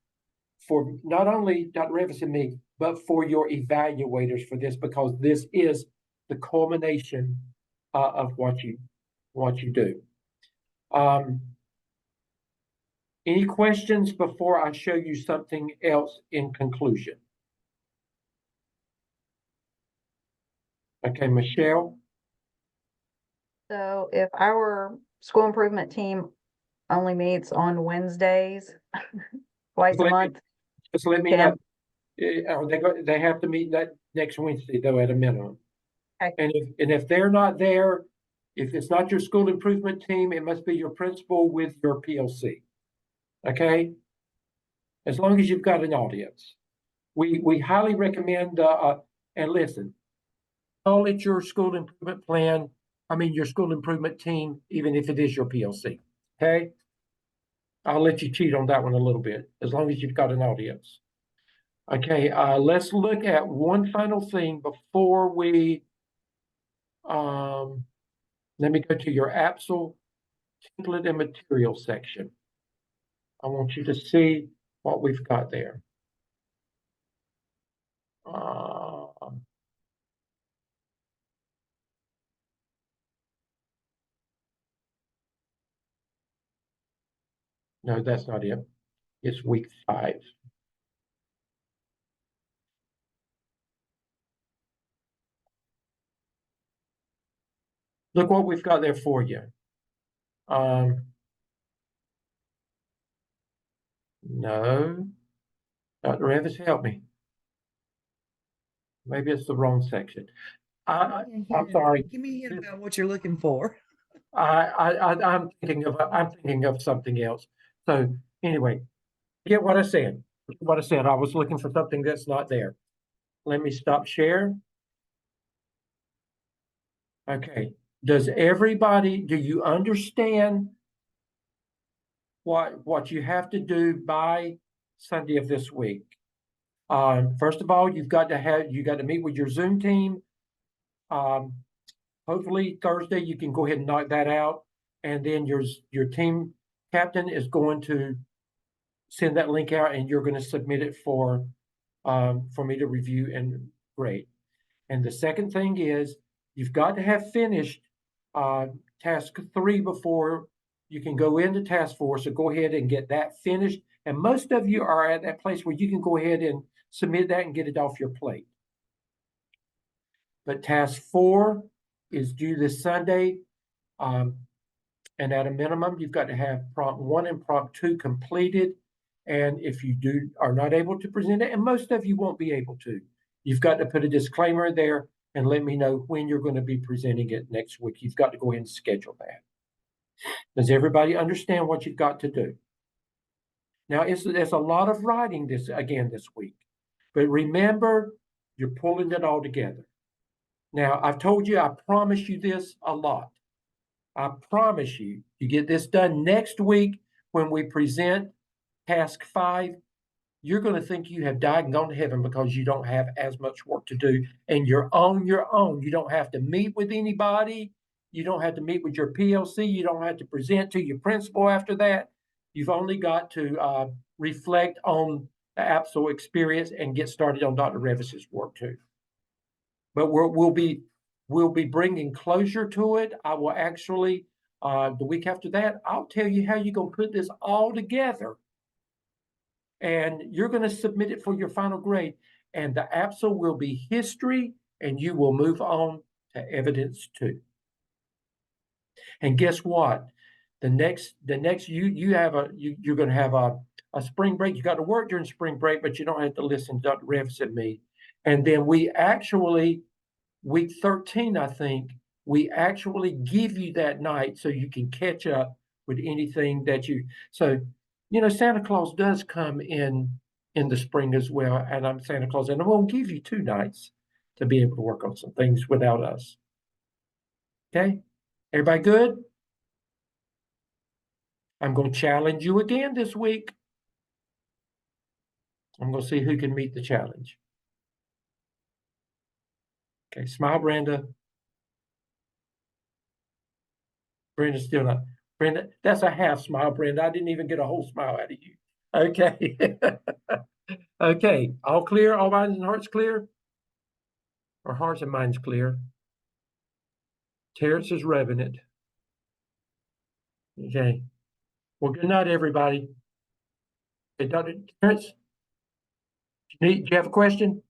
not only Dr. Revis and me, but for your evaluators for this, because this is the culmination of what you do. Any questions before I show you something else in conclusion? Okay, Michelle? So if our school improvement team only meets on Wednesdays, twice a month, Just let me can know. They have to meet that next Wednesday though at a minimum. Okay. And if they're not there, if it's not your school improvement team, it must be your principal with your PLC. Okay? As long as you've got an audience. We highly recommend, and listen, call it your school improvement plan. I mean, your school improvement team, even if it is your PLC. Okay? I'll let you cheat on that one a little bit, as long as you've got an audience. Okay, let's look at one final thing before we, let me go to your AAPSL template and material section. I want you to see what we've got there. No, that's not it. It's week 5. Look what we've got there for you. No, Dr. Revis, help me. Maybe it's the wrong section. I'm sorry. Give me a hint about what you're looking for. I'm thinking of something else. So anyway, get what I said. What I said. I was looking for something that's not there. Let me stop share. Okay. Do you understand what you have to do by Sunday of this week? First of all, you got to meet with your Zoom team. Hopefully Thursday you can go ahead and knock that out, and then your team captain is going to send that link out, and you're going to submit it for me to review and grade. And the second thing is you've got to have finished task 3 before you can go into task 4. So go ahead and get that finished. And most of you are at that place where you can go ahead and submit that and get it off your plate. But task 4 is due this Sunday. And at a minimum, you've got to have prompt 1 and prompt 2 completed. And if you are not able to present it, and most of you won't be able to, you've got to put a disclaimer there and let me know when you're going to be presenting it next week. You've got to go ahead and schedule that. Does everybody understand what you've got to do? Now, there's a lot of writing this week, but remember, you're pulling it all together. Now, I've told you, I promise you this a lot. I promise you get this done next week when we present task 5. You're going to think you have died and gone to heaven because you don't have as much work to do, and you're on your own. You don't have to meet with anybody. You don't have to meet with your PLC. You don't have to present to your principal after that. You've only got to reflect on the AAPSL experience and get started on Dr. Revis's work too. But we'll be bringing closure to it. I will actually, the week after that, I'll tell you how you're going to put this all together. And you're going to submit it for your final grade. And the AAPSL will be history, and you will move on to evidence 2. And guess what? The next you're going to have a spring break. You got to work during spring break, but you don't have to listen to Dr. Revis and me. And then we actually, week 13, I think, we actually give you that night so you can catch up with anything that so, Santa Claus does come in the spring as well, and I'm Santa Claus, and I won't give you 2 nights to be able to work on some things without us. Okay? Everybody good? I'm going to challenge you again this week. I'm going to see who can meet the challenge. Okay, smile, Brenda. Brenda's still not. Brenda, that's a half smile, Brenda. I didn't even get a whole smile out of you. Okay. Okay, all clear? All minds and hearts clear? Our hearts and minds clear. Terrence is revenant. Okay. Well, good night, everybody. Hey, Dr. Terrence, do you have a question?